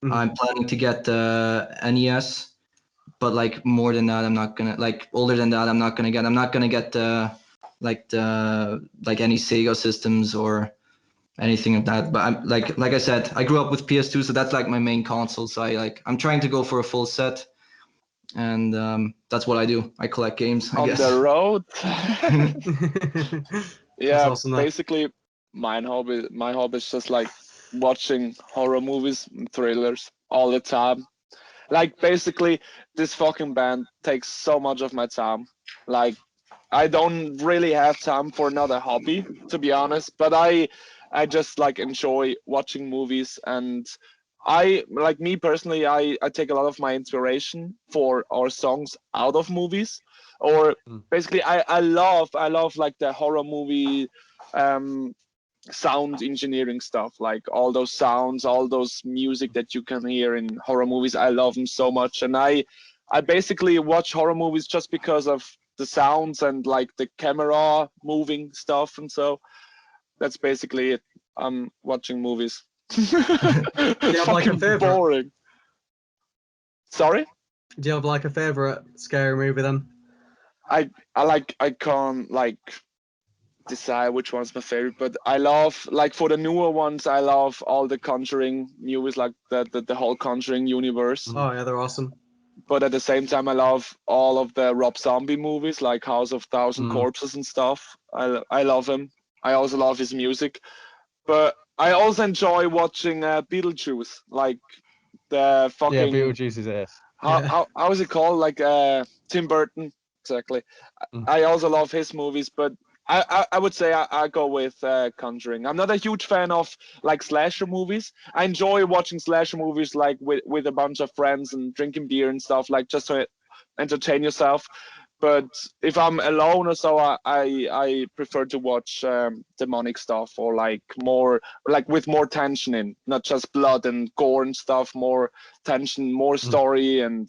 Mhm. I'm planning to get the NES, but like more than that, I'm not gonna like older than that. I'm not gonna get. I'm not gonna get the any Sega systems or anything of that. But I'm like I said, I grew up with PS2, so that's like my main console. So I'm trying to go for a full set, and that's what I do. I collect games, I On guess. the road. That's Yeah, awesome. That. basically, my hobby is just like watching horror movies and thrillers all the time. Like basically, this fucking band takes so much of my time. Like I don't really have time for another hobby, to be honest. But I just like enjoy watching movies, and I like me personally. I take a lot of my inspiration for our songs out of movies, or Mm. basically I love like the horror movie um sound engineering stuff, like all those sounds, all those music that you can hear in horror movies. I love them so much, and I basically watch horror movies just because of the sounds and like the camera moving stuff, and so that's basically it. I'm watching movies. have, like, a Fucking favorite? boring. Sorry? Do you have like a favorite scary movie then? I can't like decide which one's my favorite, but I love like for the newer ones, I love all the Conjuring movies, like the whole Conjuring universe. Oh yeah, they're awesome. But at the same time, I love all of the Rob Zombie movies, like House of Thousand Corpses and stuff. I love him. I also love his music, but I also enjoy watching Beetlejuice, like the Yeah, fucking Beetlejuice is ace. how is it called? Like Tim Burton, exactly. Mm. I also love his movies, but I would say I go with Conjuring. I'm not a huge fan of like slasher movies. I enjoy watching slasher movies like with a bunch of friends and drinking beer and stuff, like just to entertain yourself. But if I'm alone or so, I prefer to watch demonic stuff, or like more like with more tension in, not just blood and gore and stuff. More tension, more story, and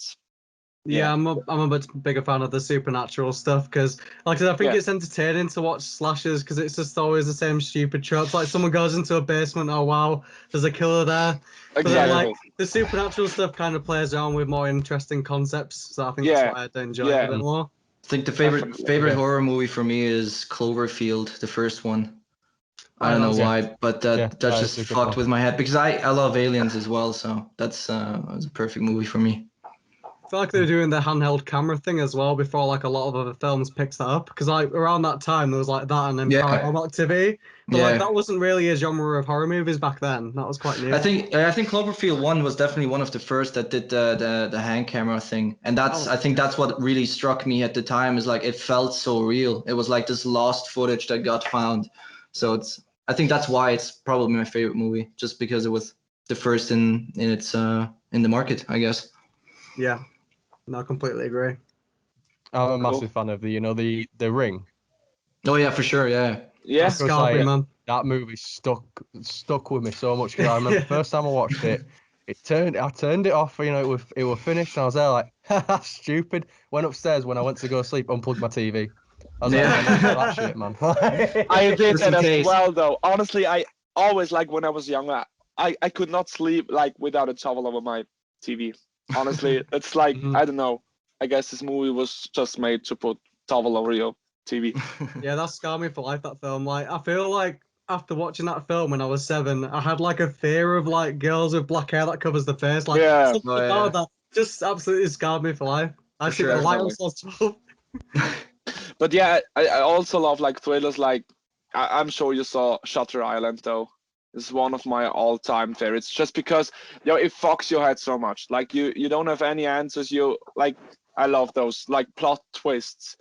Yeah, I'm a bit bigger fan of the supernatural stuff because, like I said, I think Yeah. it's entertaining to watch slashers because it's just always the same stupid tropes. Like someone goes into a basement, oh wow, there's a killer there. But then, exactly. like the supernatural stuff kind of plays around with more interesting concepts, so I think Yeah, that's why I enjoy it yeah. a bit more. I think the Definitely. favorite Yeah. horror movie for me is Cloverfield, the first one. I Oh, don't know that's- why, but that Yeah, that is just super fucked fun. with my head because I love aliens as well. So that's was a perfect movie for me. I feel like they were doing the handheld camera thing as well before like a lot of other films picked that up because like around that time there was like that and then Yeah. Paranormal Activity, but like Yeah. that wasn't really a genre of horror movies back then. That was quite new. I think Cloverfield 1 was definitely one of the first that did the hand camera thing, and I think that's what really struck me at the time is like it felt so real. It was like this lost footage that got found, so I think that's why it's probably my favorite movie, just because it was the first in its in the market, I guess. Yeah, no, I completely agree. I'm a Cool. massive fan of the Ring. Oh yeah, for sure. Yeah. Yeah. That's Because scarred me, like man. that movie stuck with me so much. Because I remember the first time I watched it, I turned it off. You know, it was finished, and I was there like, haha, stupid. Went upstairs when I went to go sleep, unplugged my TV. I was Yeah. like, I'm not that shit, man. I did Just in that as case. well, though. Honestly, I always, like, when I was younger, I could not sleep, like, without a towel over my TV. Honestly, it's like, Mhm. I don't know. I guess this movie was just made to put towel over your TV. Yeah, that scarred me for life, that film. Like, I feel like after watching that film when I was 7, I had like a fear of like girls with black hair that covers the face. Like, Yeah. something Oh, about yeah. that just absolutely scarred me for life. I For see sure, the light definitely. was so But yeah, I also love, like, thrillers. Like, I'm sure you saw Shutter Island, though. It's one of my all-time favorites, just because, you know, it fucks your head so much. Like, you don't have any answers. You, like, I love those, like, plot twists.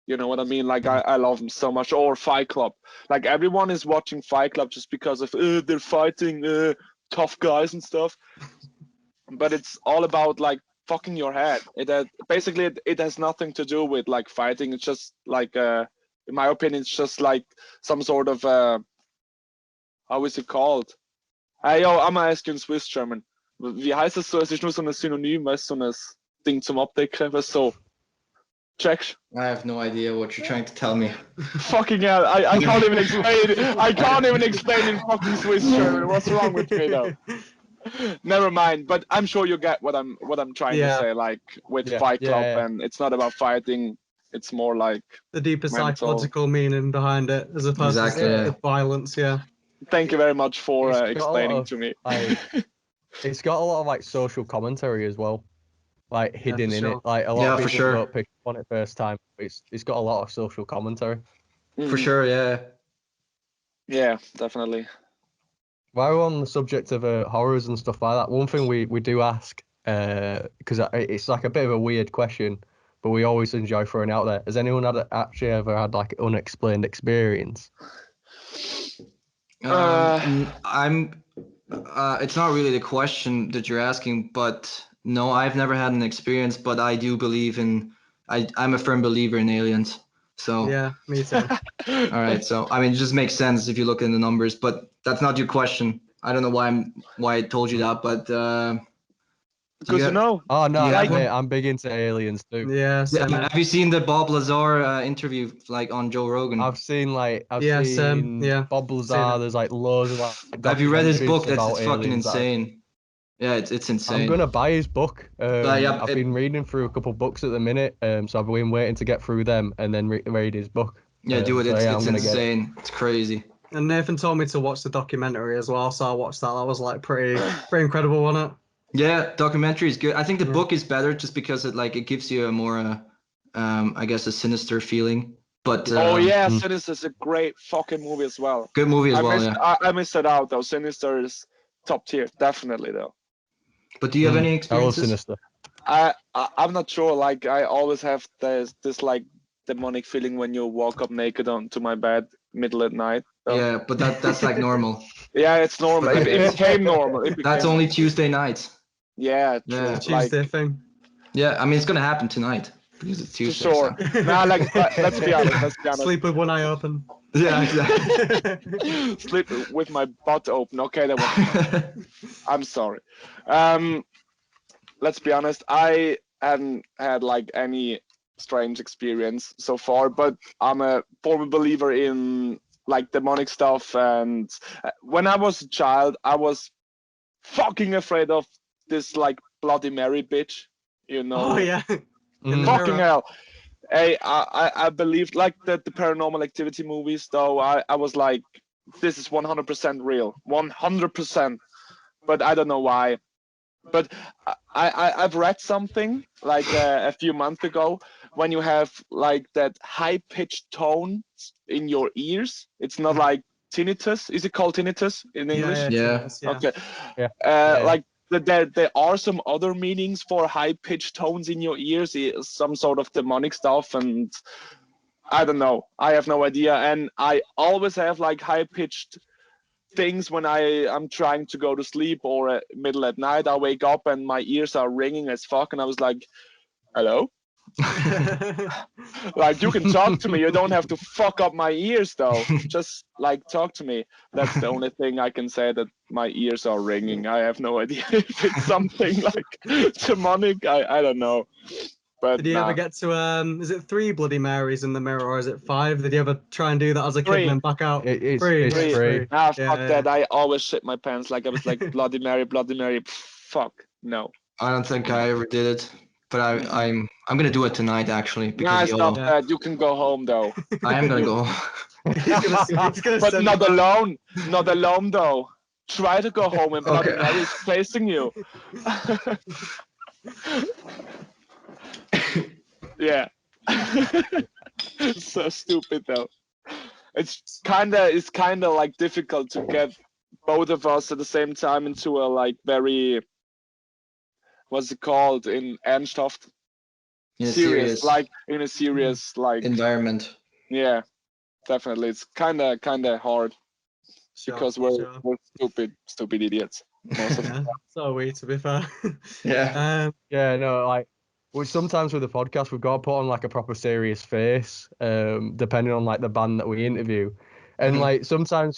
You know what I mean? Like, I love them so much. Or Fight Club. Like, everyone is watching Fight Club just because of they're fighting tough guys and stuff. But it's all about, like, fucking your head. Basically it has nothing to do with, like, fighting. It's just like in my opinion, it's just like some sort of how is it called? Yo, I'm asking in Swiss German. Wie heißt das so? Es ist nur so ein Synonym, weißt du, so ein Ding zum Abdecken, weißt du, so. Checkst? I have no idea what you're trying to tell me. Fucking hell, I can't even explain it. I can't even explain in fucking Swiss German. What's wrong with me though? Never mind, but I'm sure you get what I'm trying to Yeah. say. Like with Yeah, Fight yeah, Club, yeah. and it's not about fighting. It's more like the deeper Mental. psychological meaning behind it as opposed Exactly, to yeah. the violence. Yeah. thank you very much for It's got a lot explaining of, to me. like, it's got a lot of like social commentary as well, like hidden in sure. it. Like a lot Yeah, of for people sure. don't pick up on it first time. It's got a lot of social commentary. For Mhm. sure, yeah. Yeah, definitely. While we're on the subject of horrors and stuff like that, one thing we do ask, because it's like a bit of a weird question, but we always enjoy throwing it out there. Has anyone actually ever had like an unexplained experience? I'm. It's not really the question that you're asking, but no, I've never had an experience. But I do believe in. I'm a firm believer in aliens. So Yeah, me too. all right. So I mean, it just makes sense if you look in the numbers. But that's not your question. I don't know why I told you that, but Good to know. Oh no, Yeah, mate, I'm big into aliens too. Yeah, same here. have you seen the Bob Lazar interview like on Joe Rogan? I've seen Yeah, same, yeah, Bob seen Lazar. it. There's like loads of like Have you read his documentaries book? That's about it's fucking aliens that insane. Yeah, it's insane. I'm gonna buy his book. yeah, I've been reading through a couple books at the minute. So I've been waiting to get through them and then read his book. Yeah, do it. So, yeah, I'm It's gonna get it. insane. It's crazy. And Nathan told me to watch the documentary as well, so I watched that. That was like pretty incredible, wasn't it? Yeah, documentary is good. I think the Yeah. book is better just because it gives you a more I guess a sinister feeling. But Oh yeah, Mm. Sinister is a great fucking movie as well. good movie as well. Yeah. I missed it out though. Sinister is top tier, definitely though. But do you have any I love experiences? Sinister. I'm not sure. Like I always have this like demonic feeling when you walk up naked onto my bed middle at night. So. Yeah, but that's like normal. Yeah, it's normal. But It became normal. It That's became only normal. Tuesday nights. Yeah, true. Yeah. Tuesday thing. Yeah, I mean it's gonna happen tonight because it's Tuesday. Sure. So. Nah, like let's be honest. Let's be honest. Sleep with one eye open. Yeah, exactly. Sleep with my butt open. Okay, that was. I'm sorry. Let's be honest. I hadn't had like any strange experience so far, but I'm a firm believer in like demonic stuff. And when I was a child, I was fucking afraid of this like Bloody Mary bitch. You know. Oh yeah. Mm. Fucking Mirror. hell. Hey, I believed like the paranormal activity movies though. I was like, this is 100% real, 100%. But I don't know why. But I've read something like a few months ago when you have like that high pitched tone in your ears. It's not like tinnitus. Is it called tinnitus in English? Yeah. tinnitus, yeah. Okay. Yeah. Yeah. Like there are some other meanings for high pitched tones in your ears, some sort of demonic stuff, and I don't know. I have no idea, and I always have like high pitched things when I'm trying to go to sleep or middle at night. I wake up and my ears are ringing as fuck, and I was like, "Hello." Like, you can talk to me. You don't have to fuck up my ears, though. Just like talk to me. That's the only thing I can say, that my ears are ringing. I have no idea if it's something like demonic. I don't know. But Did you ever get to is it 3 Bloody Marys in the mirror, or is it 5? Did you ever try and do that as a kid 3. and then back out? It's 3. it's yeah, free. Ah, Yeah, fuck yeah. that. I always shit my pants. Like, I was like, Bloody Mary, Bloody Mary. Fuck no. I don't think I ever did it, but I'm gonna do it tonight actually Nah, because stop Yeah. that. You can go home, though. I am gonna go. He's gonna But send not you back. alone. Not alone, though. Try to go home and Bloody Okay. Mary is chasing you. Yeah. So stupid, though. It's kind of like difficult to get both of us at the same time into a like very, what's it called, in ernsthaft, In a serious, like in a serious like environment. yeah, definitely. It's kind of hard Sure, because we're sure. stupid idiots most of the Yeah, so are we, to be fair. Yeah. Yeah, no, like sometimes with the podcast we've got to put on like a proper serious face, depending on like the band that we interview. And Mhm. like sometimes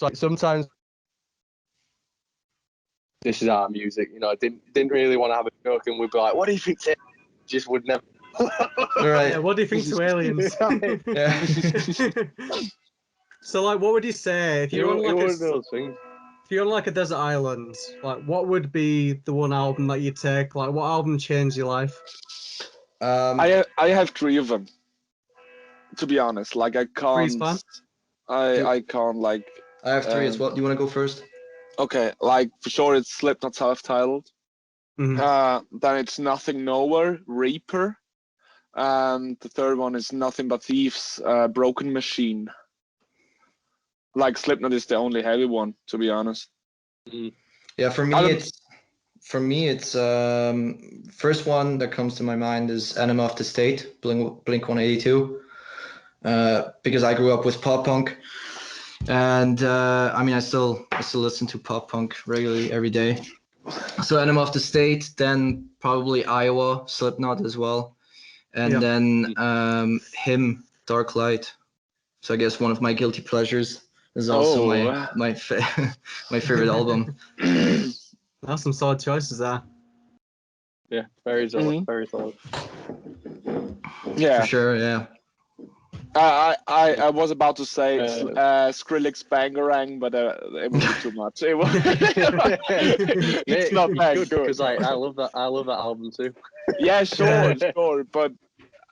this is our music, you know, didn't really want to have a joke, and we'd be like, what do you think? Just would never. Right. Yeah, what do you think to aliens? Yeah. So, like, what would you say if It you're on like was those things. if you're on like a desert island? Like, what would be the one album that you take? Like, what album changed your life? I have 3 of them, to be honest. Like, I Freeze can't fan? I can't like I have 3 as well. Do you want to go first? okay, like for sure it's Slipknot self-titled. Mhm. Then it's Nothing Nowhere, Reaper. And the third one is Nothing But Thieves, Broken Machine. Like, Slipknot is the only heavy one, to be honest. Yeah, for me it's first one that comes to my mind is Enema of the State, Blink 182. Because I grew up with pop punk. And I mean I still listen to pop punk regularly every day. So Enema of the State, then probably Iowa, Slipknot as well. And Yeah. then him, Dark Light. So I guess one of my guilty pleasures is also my my favorite album. That's some solid choices there. Yeah, very solid, very solid. Yeah. For sure, yeah. I was about to say Skrillex Bangarang, but it would be too much. It was, it's not that good. Because like I love that album too. Yeah, sure, but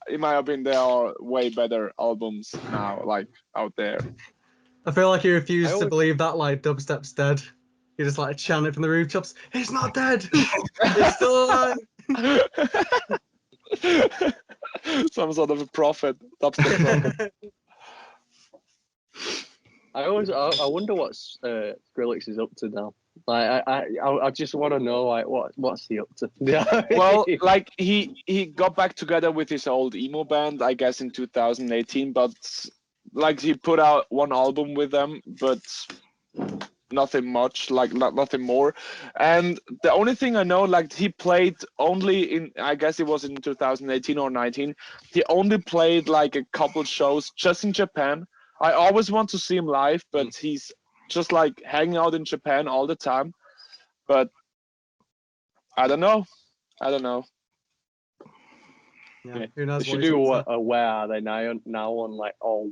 in my opinion, there are way better albums now, like out there. I feel like you refuse to believe that like dubstep's dead. You just like chant it from the rooftops. It's not dead. It's still alive. Some sort of a prophet, dubstep prophet. I wonder what Skrillex is up to now. Like I just want to know like what's he up to? Well, like he got back together with his old emo band, I guess in 2018, but like he put out one album with them, but nothing much, like nothing more. And the only thing I know, like he played only in, I guess it was in 2018 or 19, he only played like a couple shows just in Japan. I always want to see him live, but he's just like hanging out in Japan all the time. But I don't know. Yeah, who knows They what should he's do up to. where are they now on like all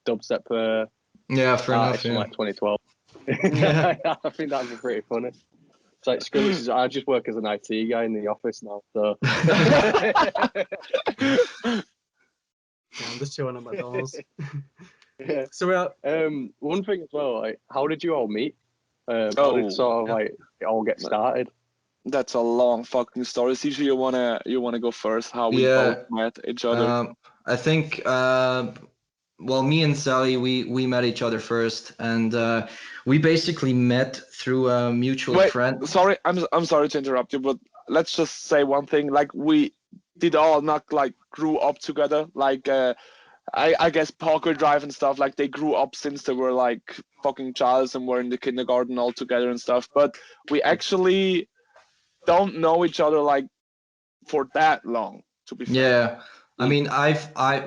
dubstep Yeah, fair enough. from Yeah. like 2012. Yeah. I think that'd be pretty funny. It's like Skrillex I just work as an IT guy in the office now, so Yeah, I'm just chilling at McDonald's. yeah. So we are. One thing as well, like how did you all meet? How did sort of like it all get started? That's a long fucking story. CJ, you wanna go first? How we both met each other? I think well, me and Sally, we met each other first, and we basically met through a mutual friend. Sorry, I'm sorry to interrupt you, but let's just say one thing. Like, we did all not like grew up together. Like I guess Parkway Drive and stuff, like they grew up since they were like fucking childs and were in the kindergarten all together and stuff. But we actually don't know each other like for that long, to be fair. Yeah. I mean, I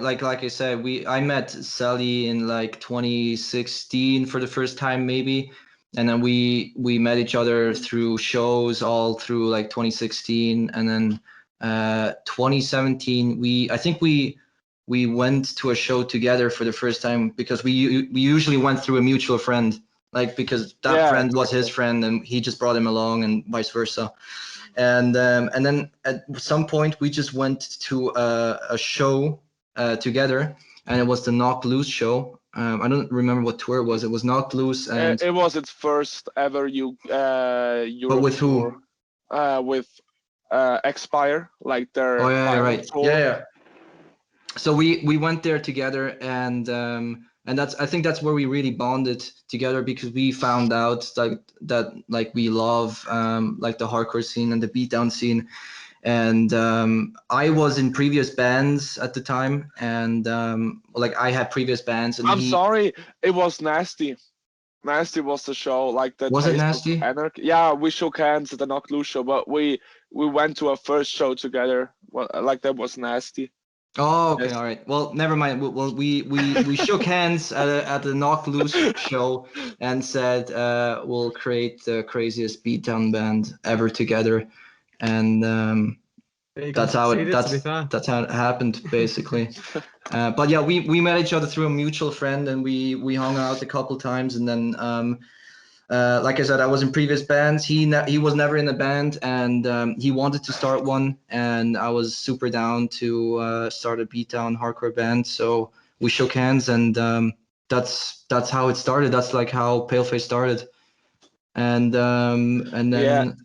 like I said, I met Sally in like 2016 for the first time maybe, and then we met each other through shows all through like 2016, and then 2017 I think we went to a show together for the first time because we usually went through a mutual friend, like because that friend was his friend and he just brought him along and vice versa. And then at some point we just went to a show together, and it was the Knocked Loose show. I don't remember what tour it was. It was Knocked Loose, and It was its first ever Europe but with who? Tour, with Expire, like their Oh yeah, final right. tour. Yeah. So we went there together, and I think that's where we really bonded together, because we found out that like we love like the hardcore scene and the beatdown scene, and I was in previous bands at the time, and like I had previous bands, and I'm sorry, it was Nasty. Nasty was the show, like the Was it Taste of Nasty? Anarchy. Yeah, we shook hands at the Knocked Loose show, but we went to our first show together. Well, like that was Nasty. Oh, okay, Yes. all right. Well, never mind. Well, we shook hands at the Knocked Loose show and said we'll create the craziest beatdown band ever together, and You guys succeeded, to be fair. that's how it happened basically. But yeah, we met each other through a mutual friend, and we hung out a couple times, and then like I said, I was in previous bands. He was never in a band, and he wanted to start one, and I was super down to start a beatdown hardcore band. So we shook hands, and that's how it started. That's like how Paleface started, and then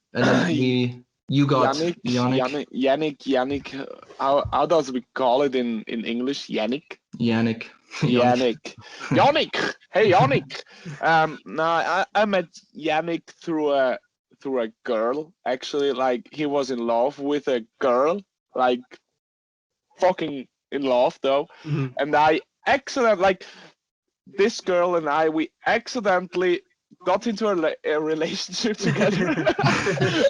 you got Yannick. How does we call it in English? Yannick. Yannick. Yannick. Hey, Yannick. No, I met Yannick through a girl. Actually, like he was in love with a girl, like fucking in love though. Mhm. And I like this girl and we accidentally got into a relationship together.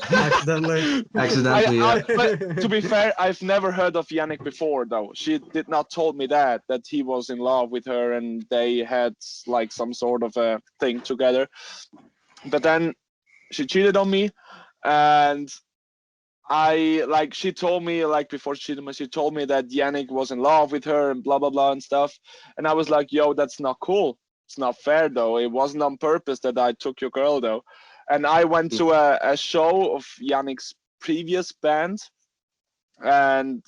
Accidentally. Yeah. But to be fair, I've never heard of Yannick before, though. She did not told me that he was in love with her and they had like some sort of a thing together. But then she cheated on me, and she told me like before she told me that Yannick was in love with her and blah blah blah and stuff, and I was like, yo, that's not cool. It's not fair though. It wasn't on purpose that I took your girl though. And I went to a show of Yannick's previous band and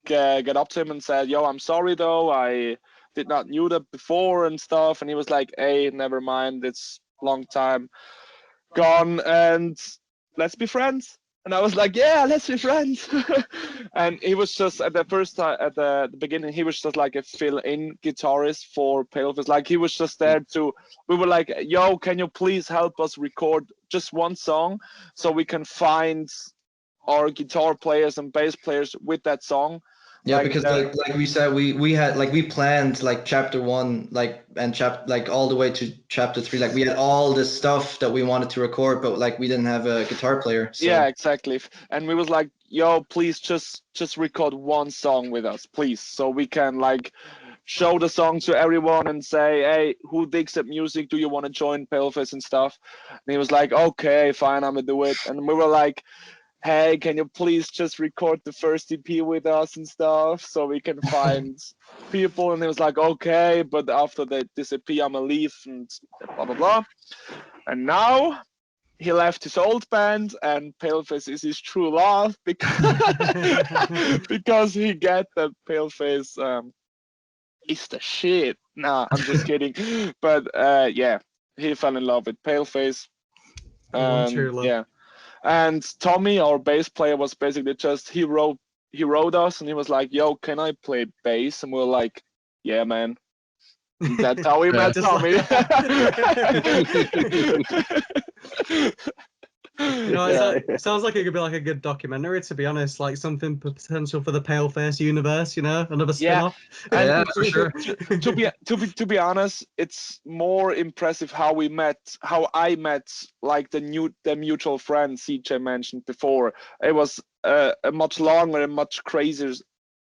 get up to him and said, yo, I'm sorry though, I did not knew that before and stuff. And he was like, hey, never mind, it's long time gone and let's be friends. And I was like, yeah, let's be friends. And he was just at the first time, at the beginning, he was just like a fill-in guitarist for Paleface. Like he was just there we were like, yo, can you please help us record just one song so we can find our guitar players and bass players with that song. Yeah, Like, because like we said, we had like we planned like chapter 1 and all the way to chapter 3. Like we had all this stuff that we wanted to record, but like we didn't have a guitar player. So. Yeah, exactly. And we was like, yo, please just record one song with us, please, so we can like show the song to everyone and say, hey, who digs that music? Do you want to join Paleface and stuff? And he was like, okay, fine, I'm gonna do it. And we were like, hey, can you please just record the first EP with us and stuff so we can find people? And he was like, okay, but after this EP, I'm gonna leave and blah, blah, blah. And now he left his old band and Paleface is his true love because he get that Paleface is the shit. Nah, I'm just kidding. But yeah, he fell in love with Paleface. Yeah. And Tommy, our bass player, was basically just he wrote us and he was like, yo, can I play bass? And we were like, yeah, man. And that's how we met Tommy. You know, Yeah. it sounds like it could be like a good documentary, to be honest, like something potential for the Paleface universe, you know, another Yeah, spin-off. and Yeah, for sure. to be honest, it's more impressive how I met like the mutual friend CJ mentioned before. It was a much longer and much crazier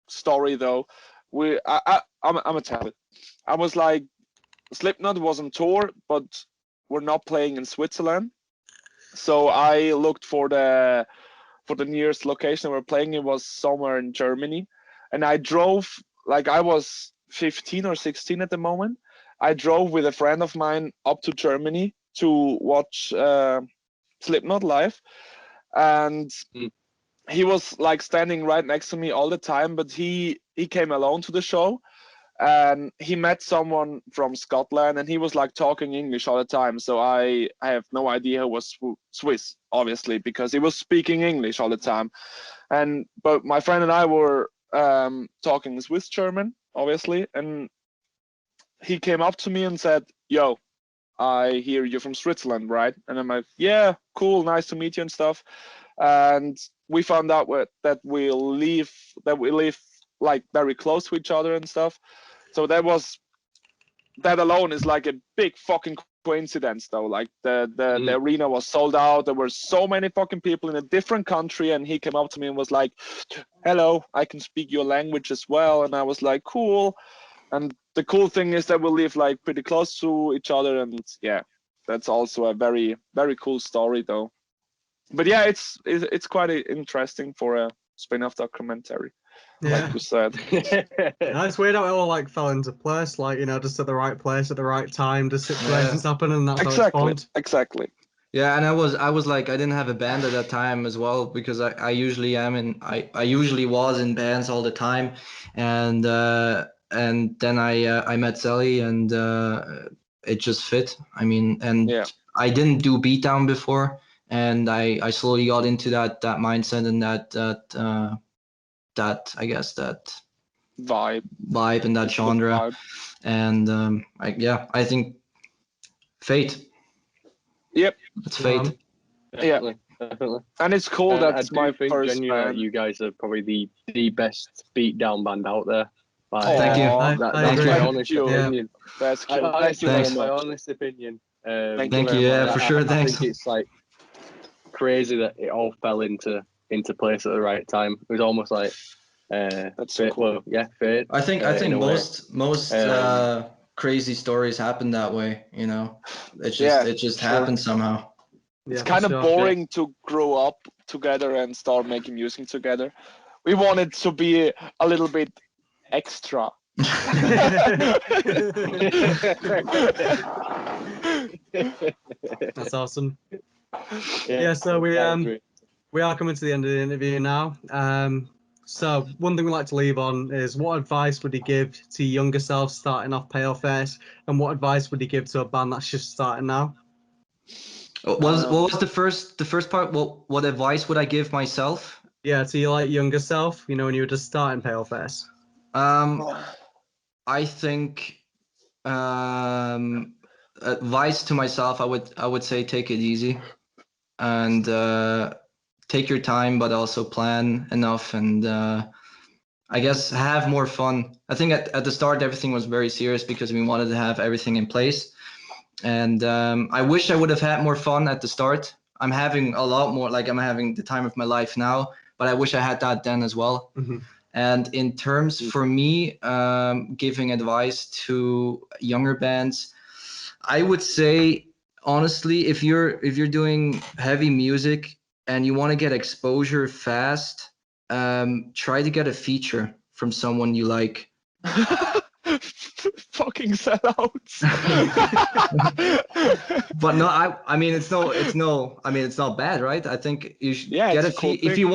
story though. I'm a tell it. I was like, Slipknot was on tour, but we're not playing in Switzerland. So I looked for the nearest location we're playing. It was somewhere in Germany, and I drove like I was 15 or 16 at the moment. I drove with a friend of mine up to Germany to watch Slipknot live, and he was like standing right next to me all the time. But he came alone to the show, and he met someone from Scotland, and he was like talking English all the time. So I have no idea he was Swiss, obviously, because he was speaking English all the time. But my friend and I were talking Swiss German, obviously, and he came up to me and said, "Yo, I hear you're from Switzerland, right?" And I'm like, "Yeah, cool, nice to meet you and stuff." And we found out that we live like very close to each other and stuff. So that alone is like a big fucking coincidence though. Like the arena was sold out. There were so many fucking people in a different country, and he came up to me and was like, "Hello, I can speak your language as well." And I was like, "Cool." And the cool thing is that we live like pretty close to each other, and yeah, that's also a very, very cool story though. But yeah, it's quite interesting for a spin-off documentary, Yeah. like you said. No, it's weird how it all like fell into place, like, you know, just at the right place at the right time, just situations happen, and that's how it's formed. Exactly. Yeah, and I was like, I didn't have a band at that time as well, because I usually I usually was in bands all the time, and then I met Sally, and it just fit. I mean, and Yeah. I didn't do beatdown before, and I slowly got into that mindset and that I guess that Vibe and that genre, vibe. and I think fate. Yep. It's fate. Definitely. And it's cool I that's do my think first genuinely band. you guys are probably the best beatdown band out there. Like, Thank you. I that's agree. my honest you. opinion. That's cool. Thank Honestly, you very that's my much. honest opinion. Thank you. Yeah, for sure. I Thanks. think it's like crazy that it all fell into place at the right time. It was almost like That's so fate, cool. well, yeah, fate. I think in a way. most crazy stories happen that way. You know, it just sure. happens somehow. It's Yeah, kind for of sure. boring to grow up together and start making music together. We wanted to be a little bit extra. That's awesome. Yeah, so we are coming to the end of the interview now. So one thing we like to leave on is, what advice would you give to your younger self starting off Paleface, and what advice would you give to a band that's just starting now? What was the first part? What advice would I give myself? Yeah, to your like younger self, you know, when you were just starting Paleface. I think advice to myself, I would say take it easy, and take your time, but also plan enough, and I guess have more fun. I think at the start everything was very serious because we wanted to have everything in place, and I wish I would have had more fun at the start. I'm having a lot more, like I'm having the time of my life now, but I wish I had that then as well. Mm-hmm. And in terms for me, giving advice to younger bands, I would say honestly, if you're doing heavy music and you want to get exposure fast, try to get a feature from someone you like. Fucking sellouts. But no, I mean it's not bad, right? I think you should get it's a cool if you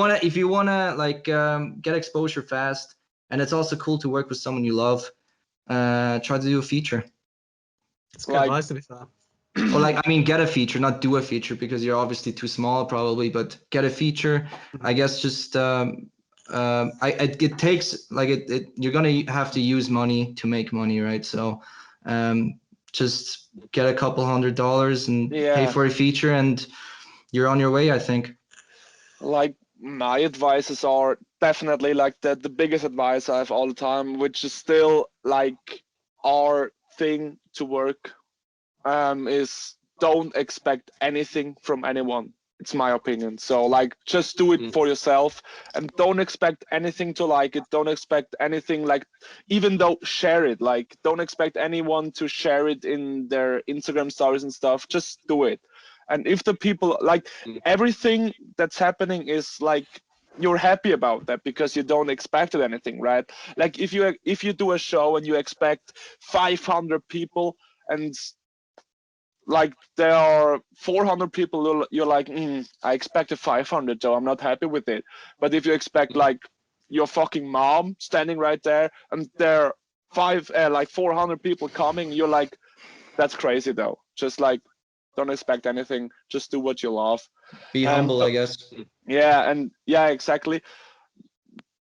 wanna like get exposure fast, and it's also cool to work with someone you love. Try to do a feature. It's good advice, to be fair. Or like, I mean, get a feature, not do a feature, because you're obviously too small probably, but get a feature. I guess just it takes like you're gonna have to use money to make money, right? So just get a couple $100 and pay for a feature, and you're on your way, I think. Like my advices are definitely like the biggest advice I have all the time, which is still like our thing to work, is don't expect anything from anyone. It's my opinion. So like just do it for yourself and don't expect anything to like it. Don't expect anything like, even though share it, like don't expect anyone to share it in their Instagram stories and stuff. Just do it. And if the people like everything that's happening is like you're happy about that because you don't expect anything, right? Like if you do a show and you expect 500 people and like there are 400 people, you're like, I expected 500, so I'm not happy with it. But if you expect like your fucking mom standing right there and there are like 400 people coming, you're like, that's crazy though. Just like don't expect anything, just do what you love. Be humble, I guess. Yeah, exactly.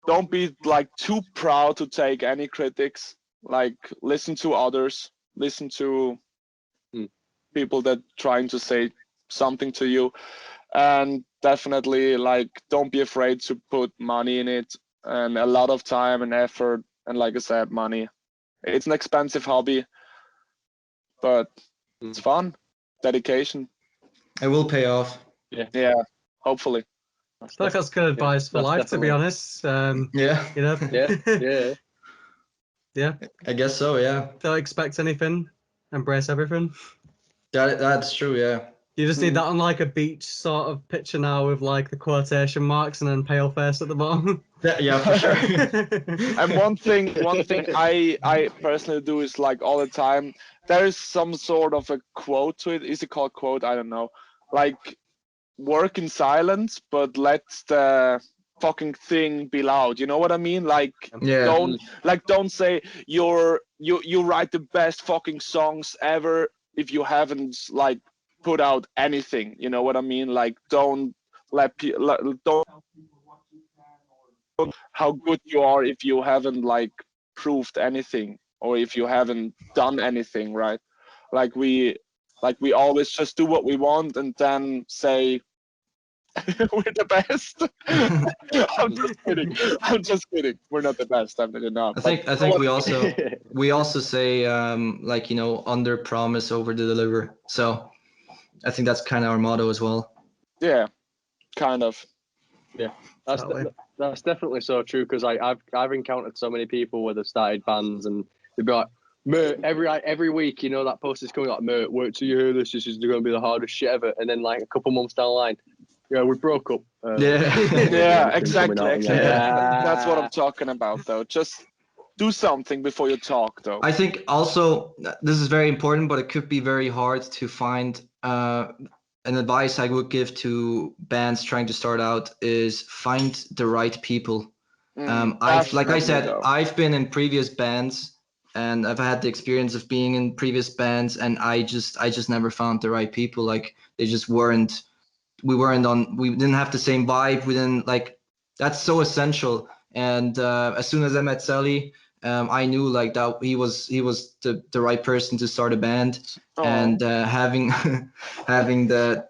Don't be like too proud to take any critics. Like listen to others, listen to people that trying to say something to you, and definitely like don't be afraid to put money in it and a lot of time and effort, and like I said, money. It's an expensive hobby, but it's fun. Dedication. It will pay off. Yeah, hopefully. I feel like that's good advice for that's life, to be definitely- honest. Yeah, You know, Yeah. yeah. I guess so. Yeah, Don't expect anything. Embrace everything. that's true. Yeah. You just need that on like a beach sort of picture now with like the quotation marks and then Paleface at the bottom. Yeah, for sure. And one thing I personally do is like all the time, there is some sort of a quote to it. Is it called quote? I don't know. Like work in silence, but let the fucking thing be loud. You know what I mean? Like Yeah. don't say you write the best fucking songs ever if you haven't like put out anything. You know what I mean? Like don't don't how good you are if you haven't like proved anything or if you haven't done anything, right? Like we always just do what we want and then say we're the best. I'm just kidding. We're not the best. I'm not. I think we also say like, you know, under promise, over deliver. So I think that's kind of our motto as well. Yeah, kind of. Yeah, that's definitely so true, because I've encountered so many people where they've started bands and they'd be like, mate, every week, you know, that post is coming like, mate, wait till you hear this. This is going to be the hardest shit ever. And then like a couple months down the line, yeah, we broke up. Yeah, exactly. Yeah. That's what I'm talking about, though. Just do something before you talk, though. I think also this is very important, but it could be very hard to find. An advice I would give to bands trying to start out is find the right people. I've been in previous bands and I've had the experience of being in previous bands, and I just never found the right people. Like they just weren't. We didn't have the same vibe. We didn't like. That's so essential. And as soon as I met Sally, I knew like that he was the right person to start a band. And having having the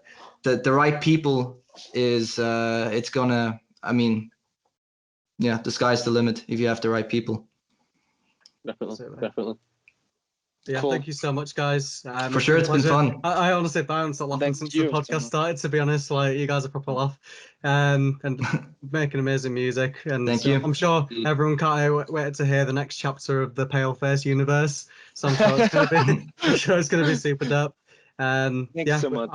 right people is it's gonna, I mean, yeah, the sky's the limit if you have the right people. Definitely. Yeah, Cool. thank you so much, guys. For sure, it's been fun. I honestly bounced a laughing since the podcast started, to be honest. Like, you guys are proper laugh, and making amazing music. And Thank so you. I'm sure everyone can't wait to hear the next chapter of the Paleface universe. So I'm sure it's gonna be super dope. And Thanks so much.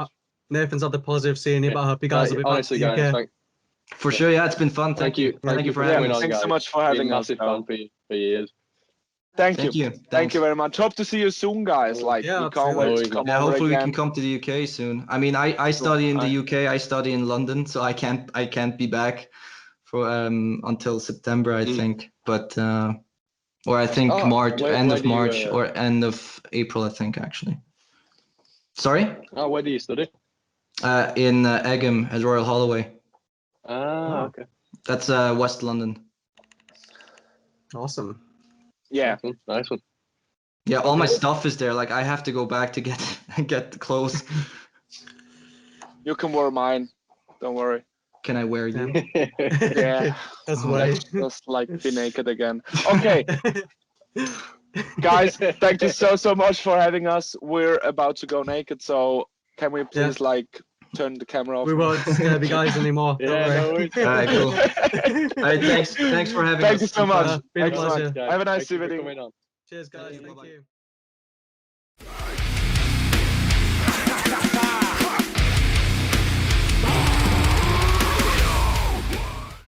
Nathan's had the pleasure of seeing you, but I hope you guys will be back to Honestly, the UK. guys, For sure, yeah, it's been fun. Thank you. Thank you for having us. Thanks so much for having us. Massive fan for years. Thank you. Thanks. Thank you very much. Hope to see you soon, guys. Like, Yeah, we can't wait to come over hopefully again. we can come to the UK soon. I mean, I study in the UK. I study in London, so I can't be back for until September, I think. But or I think March, end of March or end of April, I think, actually. Sorry? Oh, where do you study? In Egham at Royal Holloway. Okay. That's West London. Awesome. Yeah. Nice one. Yeah, all my stuff is there. Like I have to go back to get clothes. You can wear mine. Don't worry. Can I wear you? Yeah. That's Oh, way. Just like be naked again. Okay, guys, thank you so much for having us. We're about to go naked, so can we please like turn the camera off? We won't scare the guys anymore. Yeah, no worries. All right, cool. All right, thanks for having us. Thank you so much. Been a Thank you so much. pleasure. Have a nice Thank you for evening. coming on. Cheers, guys. Thank you. Thank Bye-bye. you.